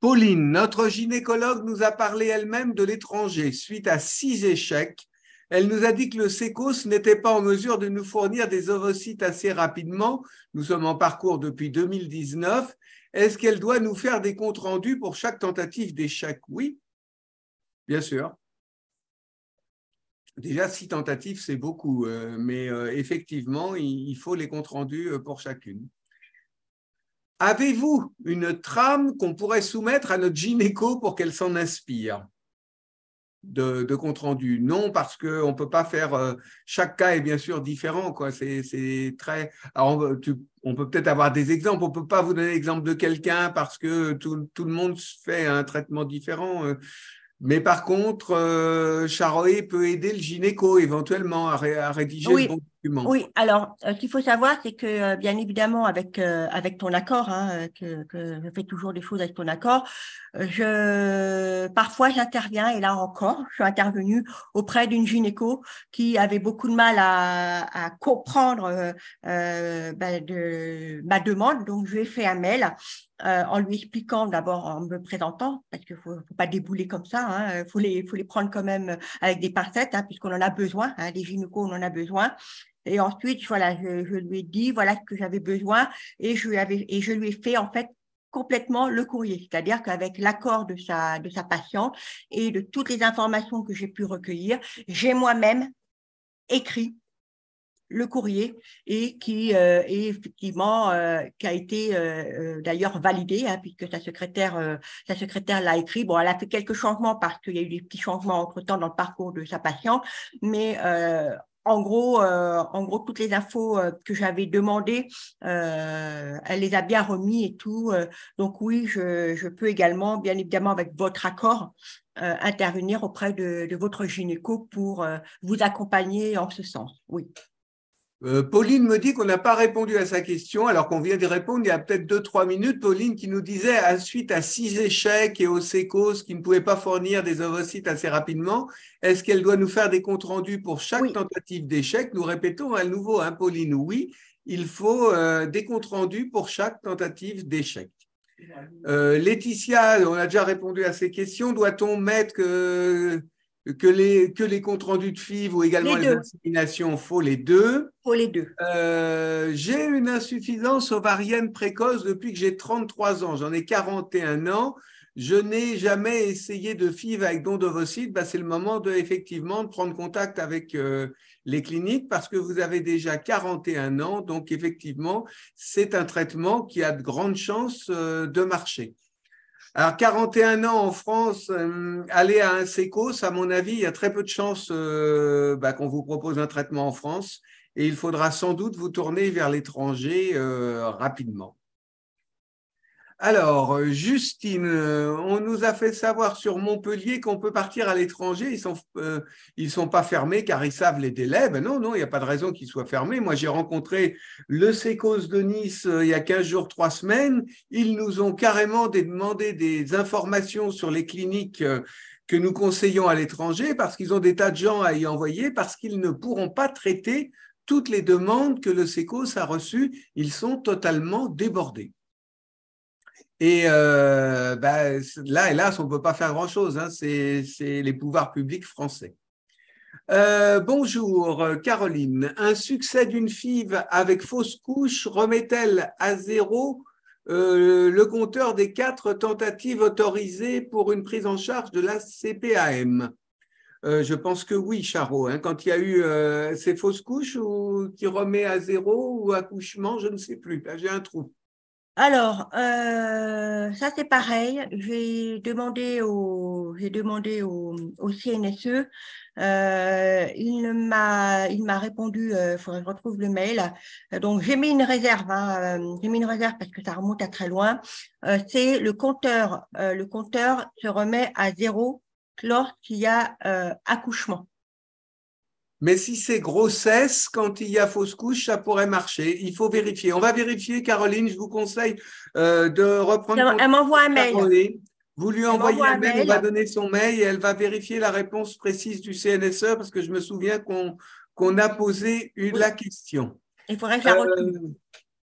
Pauline, notre gynécologue, nous a parlé elle-même de l'étranger suite à 6 échecs. Elle nous a dit que le SECOS n'était pas en mesure de nous fournir des ovocytes assez rapidement. Nous sommes en parcours depuis 2019. Est-ce qu'elle doit nous faire des comptes rendus pour chaque tentative d'échec? Oui, bien sûr. Déjà, 6 tentatives, c'est beaucoup, mais effectivement, il faut les comptes rendus pour chacune. Avez-vous une trame qu'on pourrait soumettre à notre gynéco pour qu'elle s'en inspire de compte rendu? Non, parce qu'on ne peut pas faire. Chaque cas est bien sûr différent, quoi. C'est très. Alors, on peut peut-être avoir des exemples. On ne peut pas vous donner l'exemple de quelqu'un parce que tout le monde fait un traitement différent. Mais par contre, Charoé peut aider le gynéco éventuellement à rédiger le Oui, bon document. oui. Alors, ce qu'il faut savoir, c'est que, bien évidemment, avec ton accord, hein, que je fais toujours des choses avec ton accord, parfois j'interviens, et là encore, je suis intervenue auprès d'une gynéco qui avait beaucoup de mal à comprendre ma demande. Donc, je lui ai fait un mail en lui expliquant d'abord, en me présentant, parce qu'il faut pas débouler comme ça, hein, faut les prendre quand même avec des pincettes, hein, puisqu'on en a besoin, hein, les gynécos, on en a besoin. Et ensuite, voilà, je lui ai dit voilà ce que j'avais besoin et je lui ai fait en fait complètement le courrier, c'est-à-dire qu'avec l'accord de sa patiente et de toutes les informations que j'ai pu recueillir, j'ai moi-même écrit le courrier et qui est effectivement qui a été d'ailleurs validé, hein, puisque sa secrétaire l'a écrit. Bon, elle a fait quelques changements parce qu'il y a eu des petits changements entre-temps dans le parcours de sa patiente, mais en gros, toutes les infos que j'avais demandées, elle les a bien remis et tout. Donc oui, je peux également, bien évidemment, avec votre accord, intervenir auprès de votre gynéco pour vous accompagner en ce sens. Oui. Pauline me dit qu'on n'a pas répondu à sa question, alors qu'on vient d'y répondre il y a peut-être 2, 3 minutes. Pauline qui nous disait, suite à 6 échecs et au SECOS qui ne pouvait pas fournir des ovocytes assez rapidement, est-ce qu'elle doit nous faire des comptes rendus pour chaque Oui, tentative d'échec? Nous répétons à nouveau, hein, Pauline, oui, il faut des comptes rendus pour chaque tentative d'échec. Laetitia, on a déjà répondu à ces questions. Doit-on mettre que les comptes rendus de FIV ou également les les deux. inséminations? Faut les deux. Pour les deux. J'ai une insuffisance ovarienne précoce depuis que j'ai 33 ans. J'en ai 41 ans. Je n'ai jamais essayé de FIV avec don d'ovocytes. C'est le moment effectivement de prendre contact avec les cliniques parce que vous avez déjà 41 ans. Donc, effectivement, c'est un traitement qui a de grandes chances de marcher. Alors, 41 ans en France, aller à un SECOS, à mon avis, il y a très peu de chances qu'on vous propose un traitement en France et il faudra sans doute vous tourner vers l'étranger rapidement. Alors, Justine, on nous a fait savoir sur Montpellier qu'on peut partir à l'étranger. Ils sont pas fermés car ils savent les délais. Ben non, non, il n'y a pas de raison qu'ils soient fermés. Moi, j'ai rencontré le SECOS de Nice il y a 15 jours, 3 semaines. Ils nous ont carrément demandé des informations sur les cliniques que nous conseillons à l'étranger parce qu'ils ont des tas de gens à y envoyer parce qu'ils ne pourront pas traiter toutes les demandes que le SECOS a reçues. Ils sont totalement débordés. Et là, hélas, on ne peut pas faire grand-chose. Hein, c'est les pouvoirs publics français. Bonjour, Caroline. Un succès d'une FIV avec fausse couche remet-elle à zéro le compteur des 4 tentatives autorisées pour une prise en charge de la CPAM? Je pense que oui, Charo. Hein, quand il y a eu ces fausses couches ou qui remet à zéro ou accouchement, je ne sais plus. Là, j'ai un trou. Alors, ça c'est pareil. Au CNSE. Il m'a répondu. Il faudrait que je retrouve le mail. Donc j'ai mis une réserve. Hein, j'ai mis une réserve parce que ça remonte à très loin. C'est le compteur. Le compteur se remet à zéro lorsqu'il y a accouchement. Mais si c'est grossesse, quand il y a fausse couche, ça pourrait marcher. Il faut vérifier. On va vérifier, Caroline. Je vous conseille de reprendre Elle contact m'envoie avec un mail. Caroline. Vous lui Elle envoyez m'envoie un un mail, on va mail. donner son mail et elle va vérifier la réponse précise du CNSE parce que je me souviens qu'on a posé la Oui, question. il faudrait que je la retrouve. Euh,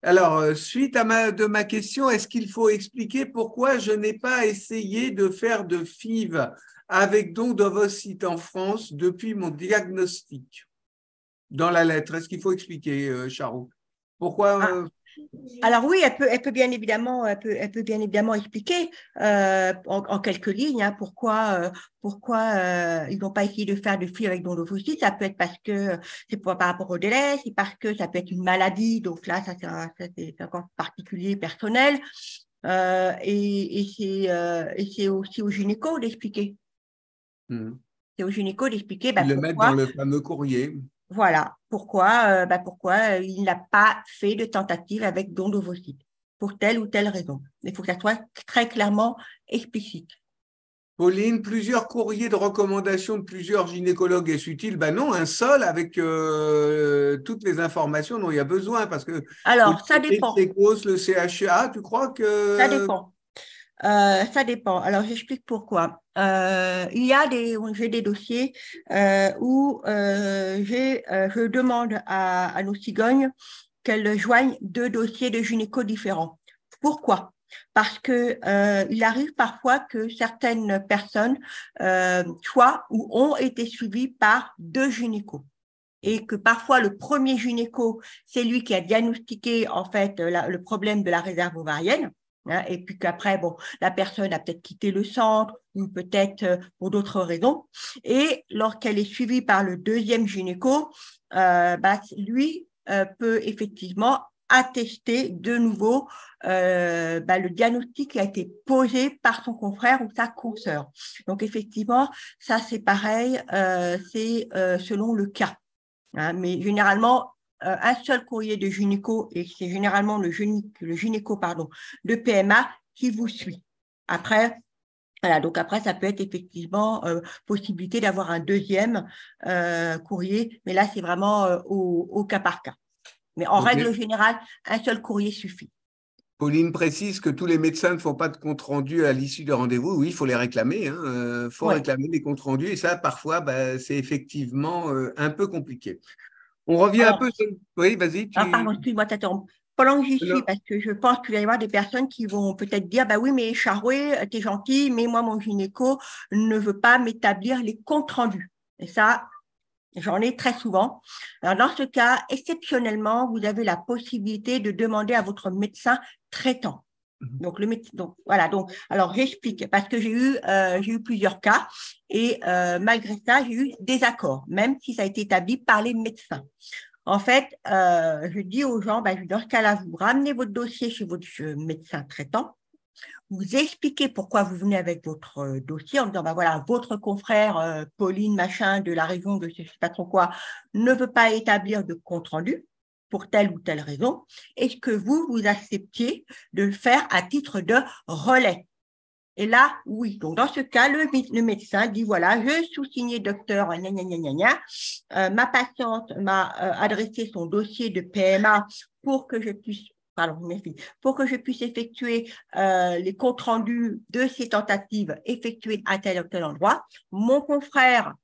alors, suite de ma question, est-ce qu'il faut expliquer pourquoi je n'ai pas essayé de faire de FIV avec don d'ovocytes en France depuis mon diagnostic dans la lettre? Est-ce qu'il faut expliquer, Charo? Pourquoi Ah, alors oui, elle peut bien évidemment, elle peut bien évidemment expliquer en quelques lignes pourquoi ils n'ont pas essayé de faire de filles avec don d'ovocytes. Ça peut être parce que c'est par rapport au délai, c'est parce que ça peut être une maladie. Donc là, ça c'est encore particulier, personnel. Et c'est aussi au gynéco d'expliquer. hmm, C'est au gynéco d'expliquer ils le mettent dans pourquoi. le fameux courrier? Voilà, pourquoi il n'a pas fait de tentative avec don d'ovocytes, pour telle ou telle raison. Il faut que ça soit très clairement explicite. Pauline, plusieurs courriers de recommandation de plusieurs gynécologues, est-ce utile? Ben non, un seul avec toutes les informations dont il y a besoin, parce que au Alors, ça niveau dépend, des causes, le CHA, tu crois ça que… dépend. Ça dépend. Alors, j'explique pourquoi. J'ai des dossiers où je demande à nos cigognes qu'elles joignent deux dossiers de gynéco différents. Pourquoi? Parce que il arrive parfois que certaines personnes soient ou ont été suivies par deux gynécos et que parfois le premier gynéco, c'est lui qui a diagnostiqué en fait le problème de la réserve ovarienne. Hein, et puis qu'après, bon, la personne a peut-être quitté le centre ou peut-être pour d'autres raisons. Et lorsqu'elle est suivie par le deuxième gynéco, lui peut effectivement attester de nouveau le diagnostic qui a été posé par son confrère ou sa consoeur. Donc effectivement, ça c'est pareil, c'est selon le cas. Hein, mais généralement, un seul courrier de gynéco, et c'est généralement le gynéco de PMA qui vous suit. Après, voilà, donc après, ça peut être effectivement possibilité d'avoir un deuxième courrier, mais là, c'est vraiment au cas par cas. Mais en Ok. règle générale, un seul courrier suffit. Pauline précise que tous les médecins ne font pas de compte rendu à l'issue du rendez-vous. Oui, il faut les réclamer. Faut Oui. réclamer les comptes rendus. Et ça, parfois, bah, c'est effectivement un peu compliqué. On revient un Alors, peu sur… Oui, vas-y, pardon, excuse-moi de t'interrompre. Pendant que j'y suis, parce que je pense qu'il va y avoir des personnes qui vont peut-être dire, bah oui, mais Charoué, t'es gentil, mais moi, mon gynéco ne veut pas m'établir les comptes rendus. Et ça, j'en ai très souvent. Alors, dans ce cas, exceptionnellement, vous avez la possibilité de demander à votre médecin traitant. Donc voilà. Donc, alors j'explique parce que j'ai eu plusieurs cas et malgré ça, j'ai eu des accords, même si ça a été établi par les médecins. En fait, je dis aux gens, dans ce cas-là, vous ramenez votre dossier chez votre médecin traitant, vous expliquez pourquoi vous venez avec votre dossier en disant, voilà, votre confrère Pauline, machin, de la région de je ne sais pas trop quoi, ne veut pas établir de compte-rendu pour telle ou telle raison. Est-ce que vous acceptiez de le faire à titre de relais? Et là, oui. Donc, dans ce cas, le médecin dit, voilà, je sous-signé docteur, gna, gna, gna, gna, gna. Ma patiente m'a adressé son dossier de PMA pour que je puisse, pardon, merci, pour que je puisse effectuer les comptes rendus de ces tentatives effectuées à tel ou tel endroit. Mon confrère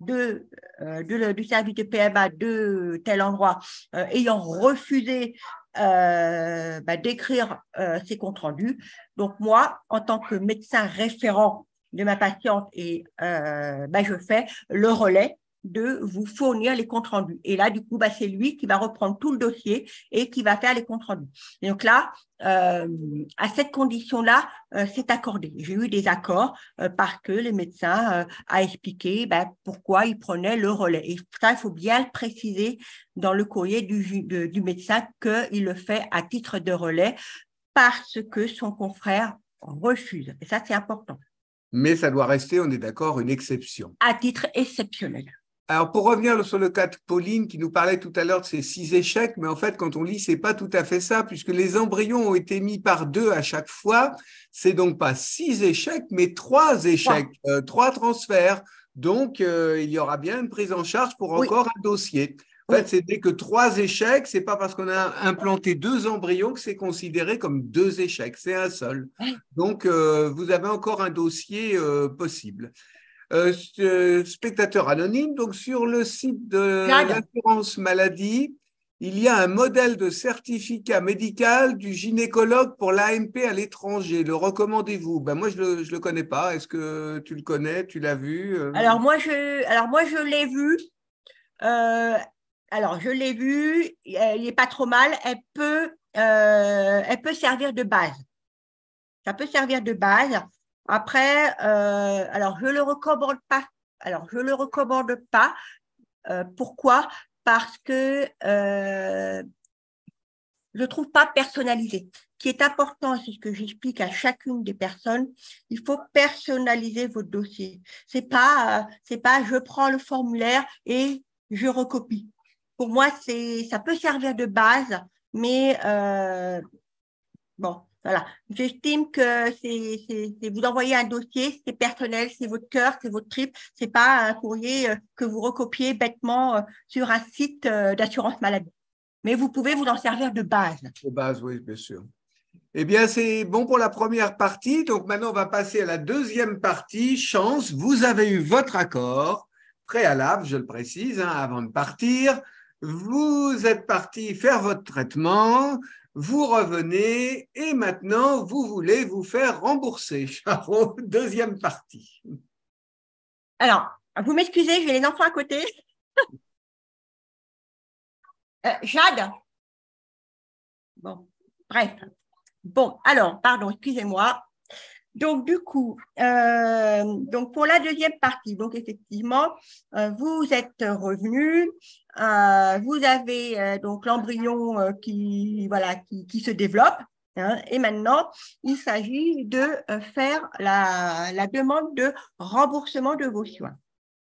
du service de PMA de tel endroit ayant refusé d'écrire ses comptes rendus. Donc, moi, en tant que médecin référent de ma patiente, je fais le relais de vous fournir les comptes rendus. Et là, du coup, c'est lui qui va reprendre tout le dossier et qui va faire les comptes rendus. Et donc là, à cette condition-là, c'est accordé. J'ai eu des accords parce que le médecin a expliqué pourquoi il prenait le relais. Et ça, il faut bien le préciser dans le courrier du médecin qu'il le fait à titre de relais parce que son confrère refuse. Et ça, c'est important. Mais ça doit rester, on est d'accord, une exception. À titre exceptionnel. Alors, pour revenir sur le cas de Pauline qui nous parlait tout à l'heure de ces 6 échecs, mais en fait, quand on lit, c'est pas tout à fait ça, puisque les embryons ont été mis par 2 à chaque fois. C'est donc pas 6 échecs, mais 3 échecs, 3 transferts. Donc, il y aura bien une prise en charge pour Oui, encore un dossier. En oui. fait, c'est dès que 3 échecs, c'est pas parce qu'on a implanté 2 embryons que c'est considéré comme 2 échecs, c'est un seul. Donc, vous avez encore un dossier possible. Spectateur anonyme, donc sur le site de Jade, l'assurance maladie, il y a un modèle de certificat médical du gynécologue pour l'AMP à l'étranger. Le recommandez-vous? Ben moi, je le connais pas. Est-ce que tu le connais? Tu l'as vu? alors moi, je l'ai vu. Euh, alors, je l'ai vu. Il n'est pas trop mal. Elle peut servir de base. Ça peut servir de base. Après, alors je le recommande pas. Alors, je le recommande pas. Pourquoi? Parce que je ne trouve pas personnalisé. Ce qui est important, c'est ce que j'explique à chacune des personnes, il faut personnaliser votre dossier. C'est pas je prends le formulaire et je recopie. Pour moi, ça peut servir de base, mais bon, voilà. J'estime que vous envoyez un dossier, c'est personnel, c'est votre cœur, c'est votre trip, c'est pas un courrier que vous recopiez bêtement sur un site d'assurance maladie. Mais vous pouvez vous en servir de base. De base, oui, bien sûr. Eh bien, c'est bon pour la première partie. Donc maintenant, on va passer à la deuxième partie. Chance, vous avez eu votre accord préalable, je le précise, hein, avant de partir. Vous êtes parti faire votre traitement, vous revenez et maintenant, vous voulez vous faire rembourser. Charo, deuxième partie. Alors, vous m'excusez, j'ai les enfants à côté. Jade. Bon, bref. Bon, alors, pardon, excusez-moi. Donc, du coup, donc pour la deuxième partie, donc effectivement, vous êtes revenu, vous avez donc l'embryon voilà, qui se développe, hein, et maintenant, il s'agit de faire la demande de remboursement de vos soins.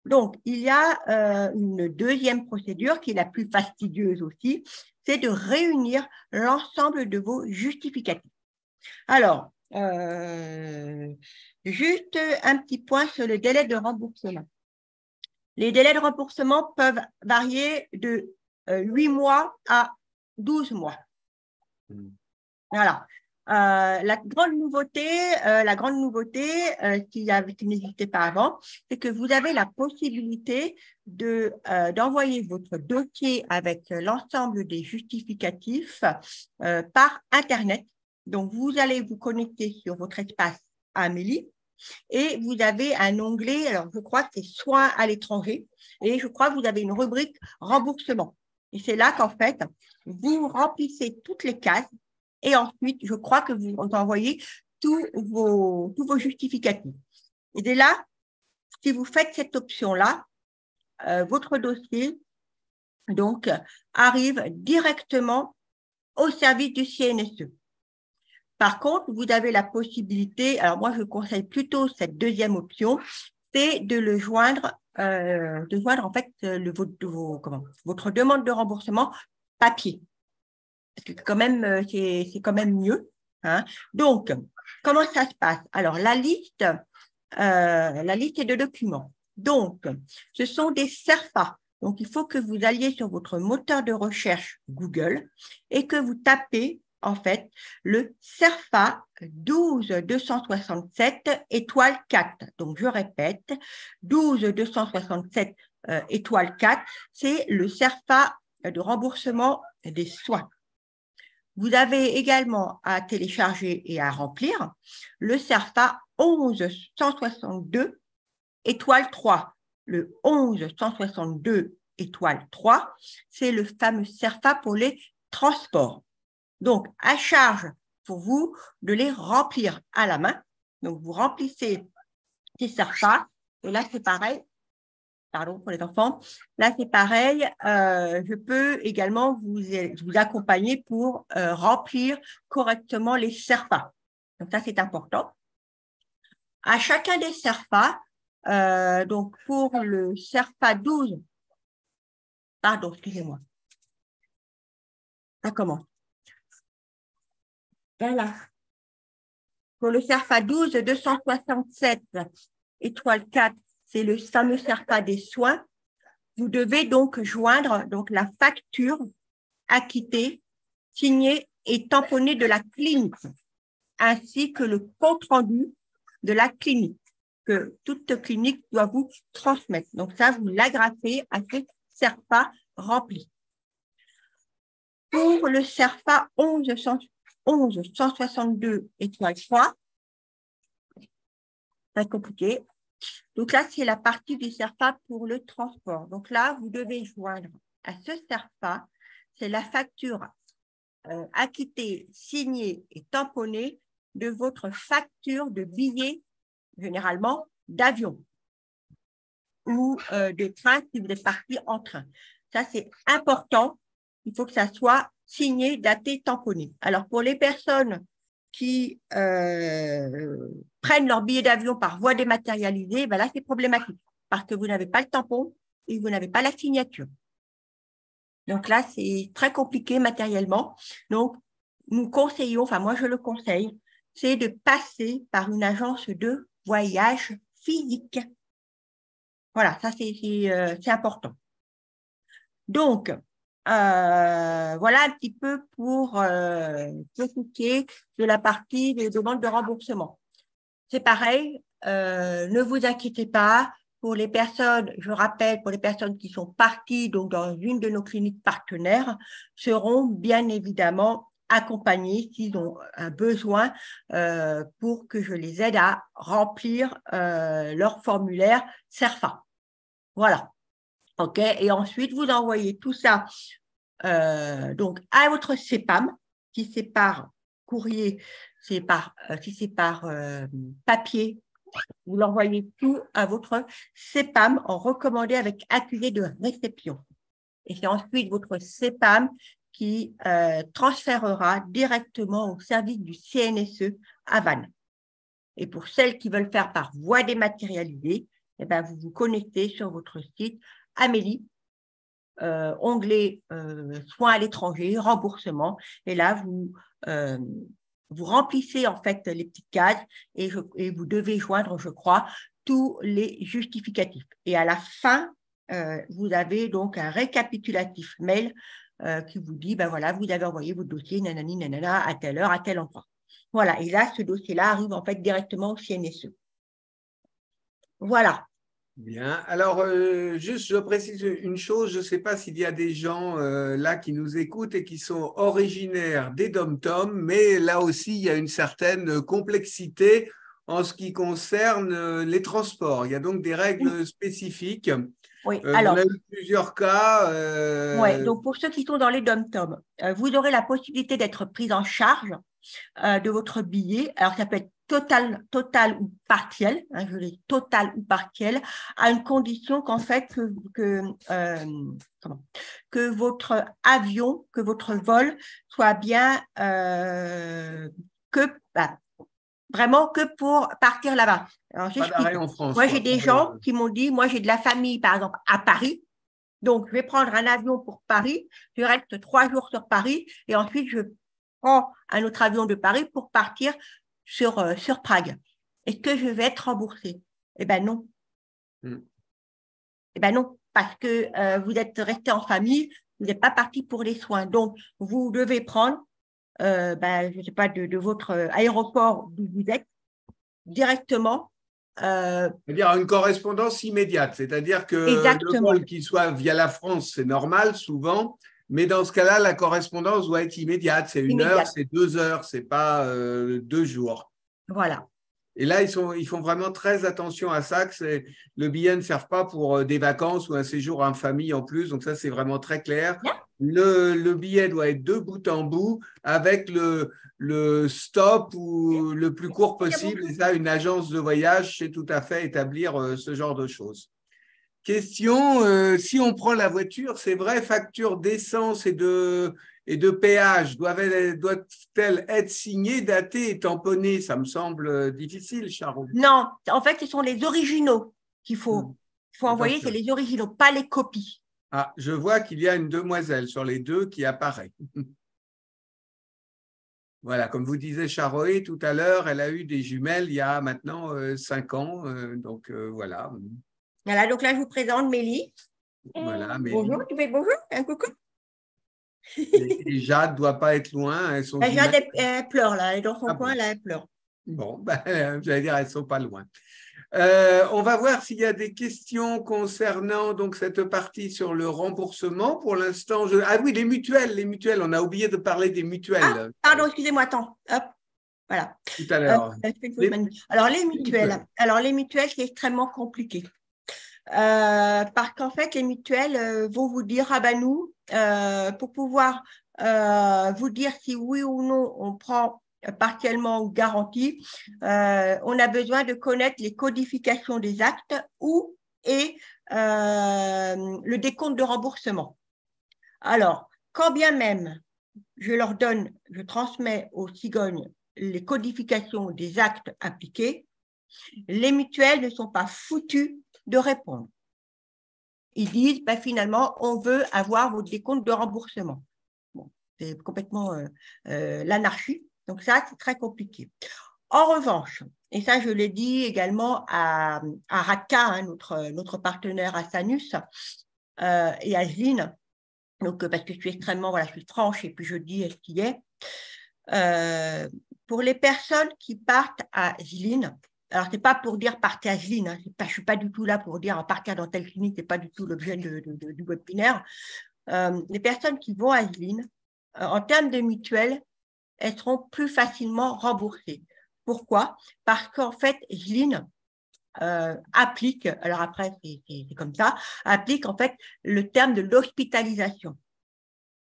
Donc, il y a une deuxième procédure qui est la plus fastidieuse aussi, c'est de réunir l'ensemble de vos justificatifs. Alors, juste un petit point sur le délai de remboursement. Les délais de remboursement peuvent varier de 8 mois à 12 mois. Voilà. La grande nouveauté qui n'existait pas avant, c'est que vous avez la possibilité d'envoyer votre dossier avec l'ensemble des justificatifs par Internet. Donc, vous allez vous connecter sur votre espace Amélie et vous avez un onglet, alors je crois que c'est soins à l'étranger, et je crois que vous avez une rubrique remboursement. Et c'est là qu'en fait, vous remplissez toutes les cases et ensuite, je crois que vous envoyez tous vos justificatifs. Et dès là, si vous faites cette option-là, votre dossier donc arrive directement au service du CNSE. Par contre, vous avez la possibilité, alors moi je conseille plutôt cette deuxième option, c'est de le joindre, en fait votre demande de remboursement papier. Parce que quand même, c'est quand même mieux. Hein. Donc, comment ça se passe? Alors, la liste est de documents. Donc, ce sont des CERFA. Donc, il faut que vous alliez sur votre moteur de recherche Google et que vous tapez, en fait, le CERFA 12267 étoile 4. Donc, je répète, 12267 étoile 4, c'est le CERFA de remboursement des soins. Vous avez également à télécharger et à remplir le CERFA 11162 étoile 3. Le 11162 étoile 3, c'est le fameux CERFA pour les transports. Donc, à charge pour vous de les remplir à la main. Donc, vous remplissez ces CERFA. Et là, c'est pareil. Pardon pour les enfants. Là, c'est pareil. Je peux également vous accompagner pour remplir correctement les CERFA. Donc, ça, c'est important. À chacun des CERFA, donc pour le CERFA 12, pardon, excusez-moi. Ça commence. Voilà. Pour le CERFA 12, 267 étoile 4, c'est le fameux CERFA des soins. Vous devez donc joindre donc, la facture acquittée, signée et tamponnée de la clinique, ainsi que le compte-rendu de la clinique, que toute clinique doit vous transmettre. Donc ça, vous l'agrafez à ce CERFA rempli. Pour le CERFA 11162 étoile 3, très compliqué. Donc là, c'est la partie du CERFA pour le transport. Donc là, vous devez joindre à ce CERFA, c'est la facture acquittée, signée et tamponnée de votre facture de billet, généralement d'avion ou de train si vous êtes parti en train. Ça, c'est important. Il faut que ça soit signé, daté, tamponné. Alors, pour les personnes qui prennent leur billet d'avion par voie dématérialisée, ben là, c'est problématique parce que vous n'avez pas le tampon et vous n'avez pas la signature. Donc là, c'est très compliqué matériellement. Donc, nous conseillons, enfin moi je le conseille, c'est de passer par une agence de voyage physique. Voilà, ça c'est important. Donc, voilà un petit peu pour s'occuper de la partie des demandes de remboursement. C'est pareil, ne vous inquiétez pas. Pour les personnes, je rappelle, pour les personnes qui sont parties donc dans une de nos cliniques partenaires, seront bien évidemment accompagnées s'ils ont un besoin pour que je les aide à remplir leur formulaire CERFA. Voilà. OK. Et ensuite, vous envoyez tout ça donc à votre CEPAM, si c'est par courrier, si c'est par papier, vous l'envoyez tout à votre CEPAM en recommandé avec accusé de réception. Et c'est ensuite votre CEPAM qui transférera directement au service du CNSE à Vannes. Et pour celles qui veulent faire par voie dématérialisée, eh ben, vous vous connectez sur votre site Amélie, onglet soins à l'étranger, remboursement. Et là, vous remplissez en fait les petites cases et vous devez joindre, je crois, tous les justificatifs. Et à la fin, vous avez donc un récapitulatif mail qui vous dit, ben voilà, vous avez envoyé votre dossier, nanani, nanana, à telle heure, à tel endroit. Voilà, et là, ce dossier-là arrive en fait directement au CNSE. Voilà. Bien. Alors, juste, je précise une chose. Je ne sais pas s'il y a des gens là qui nous écoutent et qui sont originaires des DOM-TOM, mais là aussi, il y a une certaine complexité en ce qui concerne les transports. Il y a donc des règles spécifiques. Oui, On alors, a eu plusieurs cas. ouais, donc pour ceux qui sont dans les DOM-TOM, vous aurez la possibilité d'être pris en charge de votre billet. Alors, ça peut être total ou partiel, hein, je dis total ou partiel, à une condition qu'en fait, que votre avion, que votre vol soit bien vraiment que pour partir là-bas. Alors, Pas d'arrêt j'explique. en France, Moi, j'ai quoi. des gens qui m'ont dit, moi, j'ai de la famille, par exemple, à Paris. Donc, je vais prendre un avion pour Paris. Je reste 3 jours sur Paris et ensuite, je prends un autre avion de Paris pour partir sur Prague. Est-ce que je vais être remboursée? Eh bien, non. Eh bien, non, parce que vous êtes resté en famille, vous n'êtes pas parti pour les soins. Donc, vous devez prendre, je ne sais pas, de votre aéroport d'où vous êtes, directement. C'est-à-dire une correspondance immédiate, c'est-à-dire que le Exactement. vol qui soit via la France, c'est normal souvent, mais dans ce cas-là, la correspondance doit être immédiate. C'est 1 heure, c'est 2 heures, c'est pas 2 jours. Voilà. Et là, ils font vraiment très attention à ça, que le billet ne serve pas pour des vacances ou un séjour en famille en plus. Donc ça, c'est vraiment très clair. Bien. Le billet doit être de bout en bout avec le stop ou le plus court possible. Et ça, une agence de voyage sait tout à fait établir ce genre de choses. Question, si on prend la voiture, c'est vrai, facture d'essence et de péage doivent-elles être signées, datées et tamponnées? Ça me semble difficile, Charo. Non, en fait, ce sont les originaux qu'il faut envoyer, Attention. c'est les originaux, pas les copies. Ah, je vois qu'il y a une demoiselle sur les deux qui apparaît. Voilà, comme vous disiez Charoé tout à l'heure, elle a eu des jumelles il y a maintenant 5 ans. Donc voilà. Voilà, donc là, je vous présente Mélie. Voilà, Bonjour, Mélie. tu fais bonjour, un coucou. Et Jade ne doit pas être loin, elles sont Jade, jumelles. elle pleure là, elle est dans son Ah coin, bon, là, elle pleure. bon, ben, j'allais dire, elles ne sont pas loin. On va voir s'il y a des questions concernant donc cette partie sur le remboursement. Pour l'instant, ah oui, les mutuelles. On a oublié de parler des Ah, mutuelles pardon, excusez-moi, attends. Hop, voilà. tout à l'heure. Je fais une fausse Les, manip. Alors, les les mutuelles. mutuelles. Alors, les mutuelles, c'est extrêmement compliqué. Parce qu'en fait, les mutuelles vont vous dire, ah ben nous, pour pouvoir vous dire si oui ou non on prend partiellement ou garantie, on a besoin de connaître les codifications des actes ou et le décompte de remboursement. Alors, quand bien même je transmets aux cigognes les codifications des actes appliqués, les mutuelles ne sont pas foutues de répondre. Ils disent, ben, finalement, on veut avoir vos décomptes de remboursement. Bon, c'est complètement l'anarchie. Donc ça, c'est très compliqué. En revanche, et ça, je l'ai dit également à Radka, hein, notre partenaire à Sanus, et à Zline, donc, parce que je suis extrêmement, voilà, je suis franche et puis je dis ce qui est. Pour les personnes qui partent à Zline, alors c'est pas pour dire partez à Zline, hein, je suis pas du tout là pour dire partir dans telle clinique, c'est pas du tout l'objet du webinaire. Les personnes qui vont à Zline, en termes de mutuelle, elles seront plus facilement remboursées. Pourquoi? Parce qu'en fait, Zline applique, alors après c'est comme ça, applique en fait le terme de l'hospitalisation.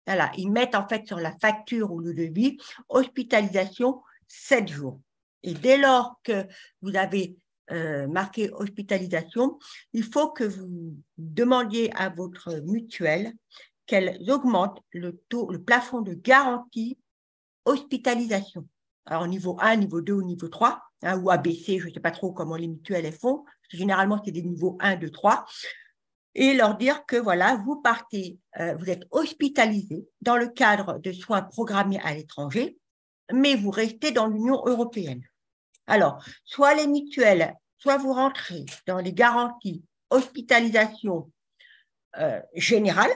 Voilà, ils mettent en fait sur la facture ou le devis hospitalisation 7 jours. Et dès lors que vous avez marqué hospitalisation, il faut que vous demandiez à votre mutuelle qu'elle augmente le plafond de garantie hospitalisation. Alors, niveau 1, niveau 2 ou niveau 3, hein, ou ABC, je ne sais pas trop comment les mutuelles elles font. Généralement, c'est des niveaux 1, 2, 3. Et leur dire que voilà, vous partez, vous êtes hospitalisé dans le cadre de soins programmés à l'étranger, mais vous restez dans l'Union européenne. Alors, soit les mutuelles, soit vous rentrez dans les garanties hospitalisation générale,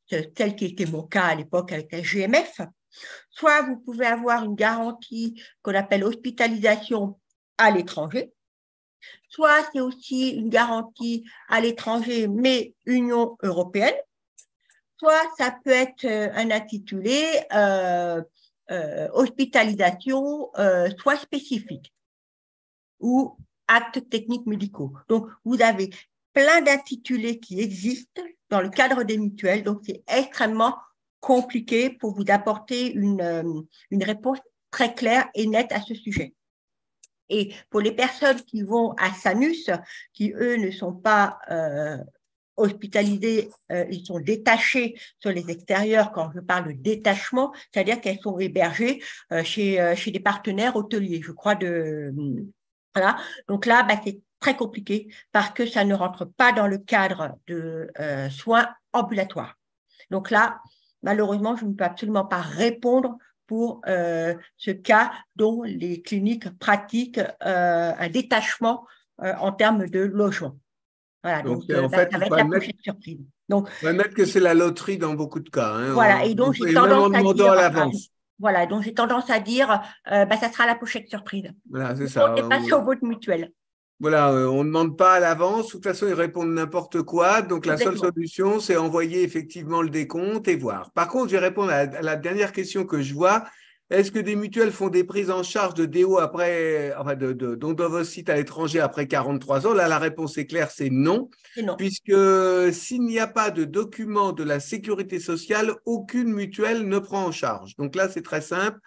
tel qui était mon cas à l'époque avec la GMF, soit vous pouvez avoir une garantie qu'on appelle hospitalisation à l'étranger, soit c'est aussi une garantie à l'étranger, mais Union européenne, soit ça peut être un intitulé hospitalisation soit spécifique ou actes techniques médicaux. Donc, vous avez plein d'intitulés qui existent dans le cadre des mutuelles, donc c'est extrêmement compliqué pour vous apporter une réponse très claire et nette à ce sujet. Et pour les personnes qui vont à Sanus, qui eux ne sont pas hospitalisées, ils sont détachés sur les extérieurs. Quand je parle de détachement, c'est-à-dire qu'elles sont hébergées chez des partenaires hôteliers, je crois. Voilà. Donc là, bah, c'est très compliqué parce que ça ne rentre pas dans le cadre de soins ambulatoires. Donc là, malheureusement, je ne peux absolument pas répondre pour ce cas dont les cliniques pratiquent un détachement en termes de logement. Voilà, Donc, donc en fait, ça il va faut être la admettre, prochaine surprise. Donc, que c'est la loterie dans beaucoup de cas. voilà, Hein, et donc j'ai et même tendance en à demandant dire, à l'avance. voilà, donc j'ai tendance à dire, bah, ça sera la prochaine surprise. Voilà, c'est Ne ça. comptez pas sur votre mutuelle. Voilà, on ne demande pas à l'avance. De toute façon, ils répondent n'importe quoi. Donc, la seule Complètement. solution, c'est envoyer effectivement le décompte et voir. Par contre, je vais répondre à la dernière question que je vois. Est-ce que des mutuelles font des prises en charge de DO après, enfin, d'endovocytes à l'étranger après 43 ans? Là, la réponse est claire, c'est non. Et non. Puisque s'il n'y a pas de document de la sécurité sociale, aucune mutuelle ne prend en charge. Donc là, c'est très simple.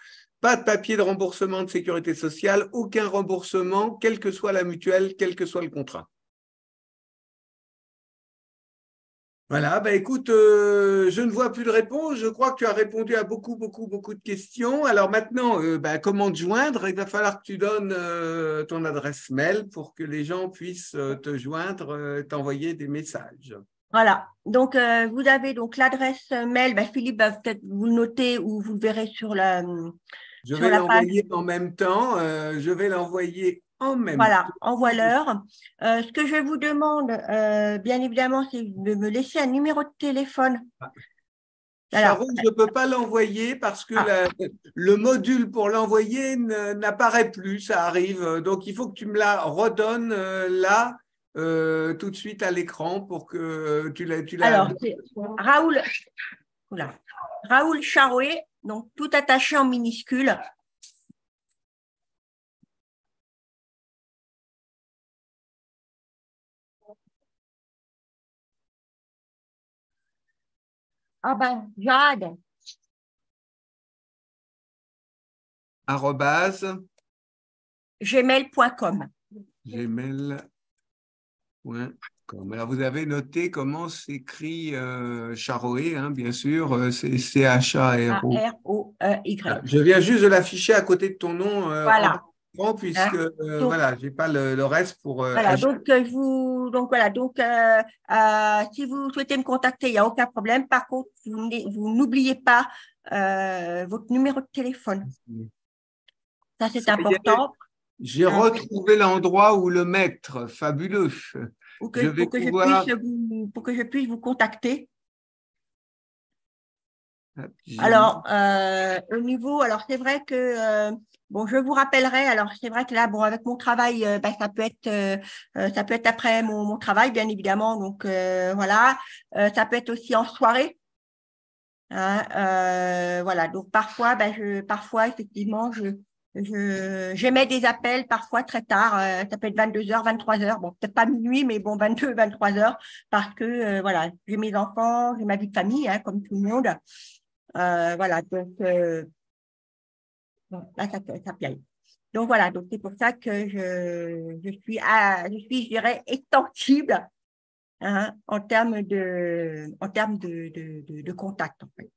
Pas de papier de remboursement de sécurité sociale, aucun remboursement, quelle que soit la mutuelle, quel que soit le contrat. Voilà, bah écoute, je ne vois plus de réponse. Je crois que tu as répondu à beaucoup, beaucoup, beaucoup de questions. Alors maintenant, comment te joindre? Il va falloir que tu donnes ton adresse mail pour que les gens puissent te joindre, t'envoyer des messages. Voilà. Donc, vous avez donc l'adresse mail. Bah, Philippe va peut-être vous le noter ou vous le verrez Je sur vais la page. l'envoyer en même temps. Je vais l'envoyer en même Voilà, temps. envoie l'heure. Ce que je vous demande, bien évidemment, c'est de me laisser un numéro de téléphone. Alors, Charo, je ne peux pas l'envoyer parce que ah, le module pour l'envoyer n'apparaît plus, ça arrive. Donc, il faut que tu me la redonnes là, tout de suite à l'écran pour que tu la. alors, c'est Raoul, oula, Raoul Charouet, donc tout attaché en minuscule. Ah ben, Jade, Arrobase gmail.com. gmail.com. Alors, vous avez noté comment s'écrit Charoé, hein, bien sûr, c'est C-H-A-R-O. A-R-O-E-Y. Je viens juste de l'afficher à côté de ton nom en bas Voilà. de l'écran, puisque Hein. Donc, voilà, j'ai pas le reste pour voilà, agir. donc donc voilà, donc si vous souhaitez me contacter, il n'y a aucun problème. Par contre, vous n'oubliez pas votre numéro de téléphone. Ça, c'est Ça y est, important. j'ai Hein, retrouvé l'endroit où le mettre. Fabuleux. Je vais pouvoir. pour que je puisse vous contacter. J'ai mis. Alors, au niveau, alors c'est vrai que bon, je vous rappellerai. Alors, c'est vrai que là, bon, avec mon travail, ben, ça peut être après mon travail, bien évidemment. Donc voilà, ça peut être aussi en soirée. Hein, voilà. Donc parfois, ben, parfois effectivement, j'émets des appels parfois très tard. Ça peut être 22h, 23h. Bon, peut-être pas minuit, mais bon, 22, 23h, parce que voilà, j'ai mes enfants, j'ai ma vie de famille, hein, comme tout le monde. Voilà, donc bon, là, ça paye. Donc voilà, donc c'est pour ça que je dirais, extensible, hein, en termes de contact, en fait.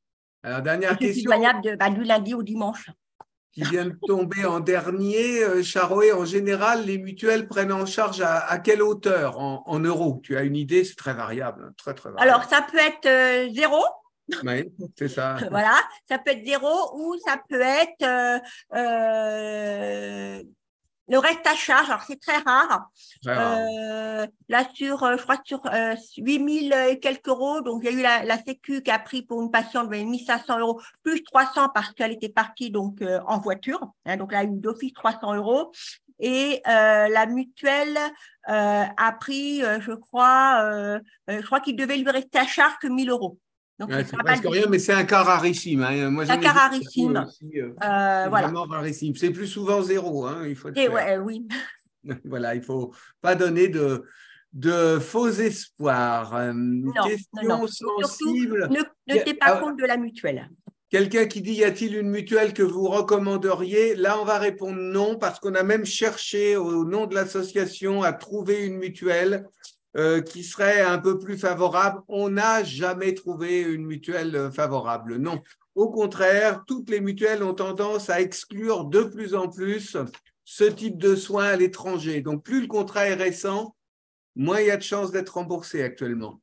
Alors, Et dernière je suis question joignable du lundi au dimanche. qui vient de tomber en dernier. Charoé, en général, les mutuelles prennent en charge à quelle hauteur en euros? Tu as une idée? C'est très variable, hein, très, très Alors, variable. ça peut être zéro, Oui, c'est ça. voilà, ça peut être zéro ou ça peut être euh, le reste à charge. Alors, c'est très rare. Très rare. Là, je crois que sur 8 000 et quelques euros, donc il y a eu la Sécu qui a pris pour une patiente 1 500 euros, plus 300 parce qu'elle était partie donc en voiture. Hein, donc là, il y a eu d'office 300 euros. Et la mutuelle a pris, je crois qu'il devait lui rester à charge que 1 000 euros. Donc, Ouais, c'est c'est pas mal presque du rien, tout. mais c'est un cas rarissime, hein. Moi, Un j'en ai cas vu beaucoup rarissime. aussi. C'est Voilà. vraiment rarissime. C'est plus souvent zéro, hein, il faut le Et faire. ouais, oui. Voilà, il ne faut pas donner de faux espoirs. Non, non, non. Question Donc, surtout, sensible. ne tenez pas compte de la mutuelle. Quelqu'un qui dit, y a-t-il une mutuelle que vous recommanderiez? Là, on va répondre non, parce qu'on a même cherché au nom de l'association à trouver une mutuelle qui serait un peu plus favorable. On n'a jamais trouvé une mutuelle favorable. Non. Au contraire, toutes les mutuelles ont tendance à exclure de plus en plus ce type de soins à l'étranger. Donc, plus le contrat est récent, moins il y a de chances d'être remboursé actuellement.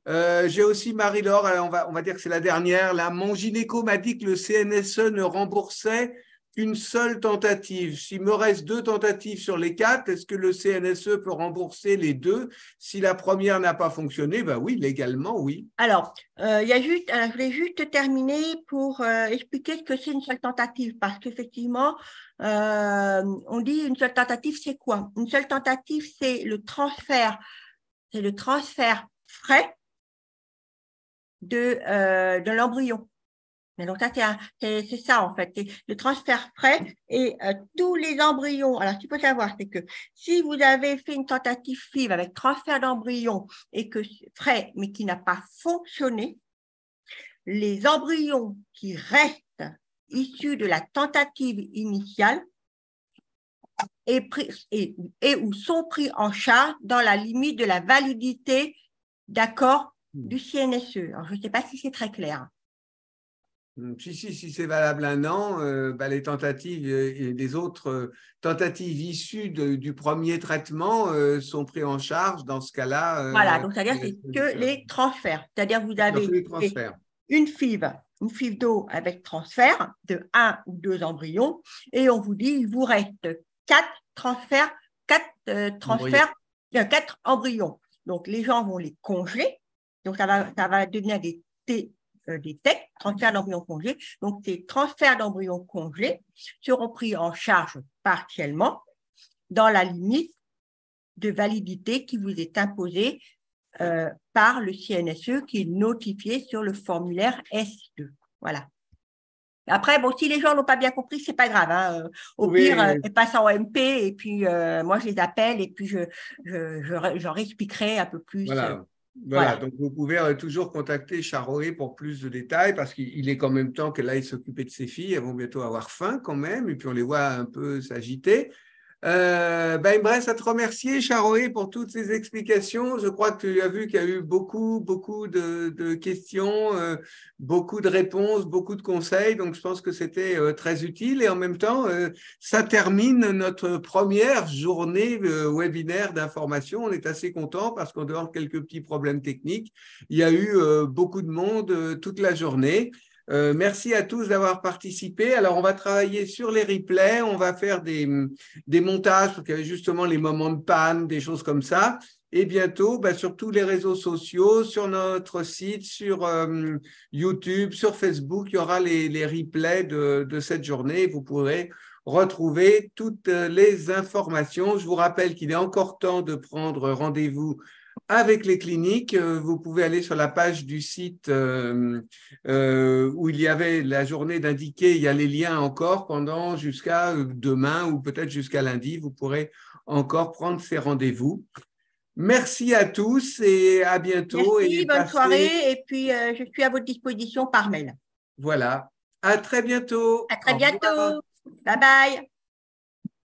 J'ai aussi Marie-Laure, on va dire que c'est la dernière. Là, mon gynéco m'a dit que le CNSE ne remboursait qu'une seule tentative. S'il me reste 2 tentatives sur les 4, est-ce que le CNSE peut rembourser les 2? Si la première n'a pas fonctionné, ben oui, légalement, oui. Alors, je voulais juste terminer pour expliquer ce que c'est une seule tentative, parce qu'effectivement, on dit une seule tentative, c'est quoi? Une seule tentative, c'est le transfert frais de l'embryon. Mais donc ça, c'est ça en fait, c'est le transfert frais et tous les embryons. Alors, ce qu'il faut savoir, c'est que si vous avez fait une tentative FIV avec transfert d'embryon et que frais, mais qui n'a pas fonctionné, les embryons qui restent issus de la tentative initiale et ou sont pris en charge dans la limite de la validité d'accord du CNSE. Alors, je ne sais pas si c'est très clair. Si c'est valable 1 an, ben les tentatives et les autres tentatives issues du premier traitement sont prises en charge dans ce cas-là. Voilà, donc c'est-à-dire c'est que les transferts. C'est-à-dire que vous avez les transferts. une FIV d'eau avec transfert de 1 ou 2 embryons et on vous dit il vous reste Embryon. quatre embryons. Donc, les gens vont les congeler. Donc, ça va devenir des TEC, transferts d'embryons congelés. Donc, ces transferts d'embryons congelés seront pris en charge partiellement dans la limite de validité qui vous est imposée par le CNSE qui est notifié sur le formulaire S2. Voilà. Après, bon, si les gens n'ont pas bien compris, c'est pas grave. Hein. Au pire, ils passent en MP et puis moi, je les appelle et puis j'en réexpliquerai un peu plus. Voilà. Donc vous pouvez toujours contacter Charoé pour plus de détails parce qu'il est quand même temps qu'elle aille s'occuper de ses filles. Elles vont bientôt avoir faim quand même et puis on les voit un peu s'agiter. Il me reste à te remercier, Charoé, pour toutes ces explications. Je crois que tu as vu qu'il y a eu beaucoup de questions, beaucoup de réponses, beaucoup de conseils. Donc, je pense que c'était très utile. Et en même temps, ça termine notre première journée webinaire d'information. On est assez content parce qu'en dehors de quelques petits problèmes techniques, il y a eu beaucoup de monde toute la journée. Merci à tous d'avoir participé. Alors, on va travailler sur les replays, on va faire des montages, parce qu'il y avait justement les moments de panne, des choses comme ça. Et bientôt, sur tous les réseaux sociaux, sur notre site, sur YouTube, sur Facebook, il y aura les replays de cette journée. Vous pourrez retrouver toutes les informations. Je vous rappelle qu'il est encore temps de prendre rendez-vous avec les cliniques. Vous pouvez aller sur la page du site où il y avait la journée d'indiquer, il y a les liens encore pendant jusqu'à demain ou peut-être jusqu'à lundi. Vous pourrez encore prendre ces rendez-vous. Merci à tous et à bientôt. Merci, bonne soirée et puis je suis à votre disposition par mail. Voilà, à très bientôt. À très Au revoir. bientôt. Bye bye.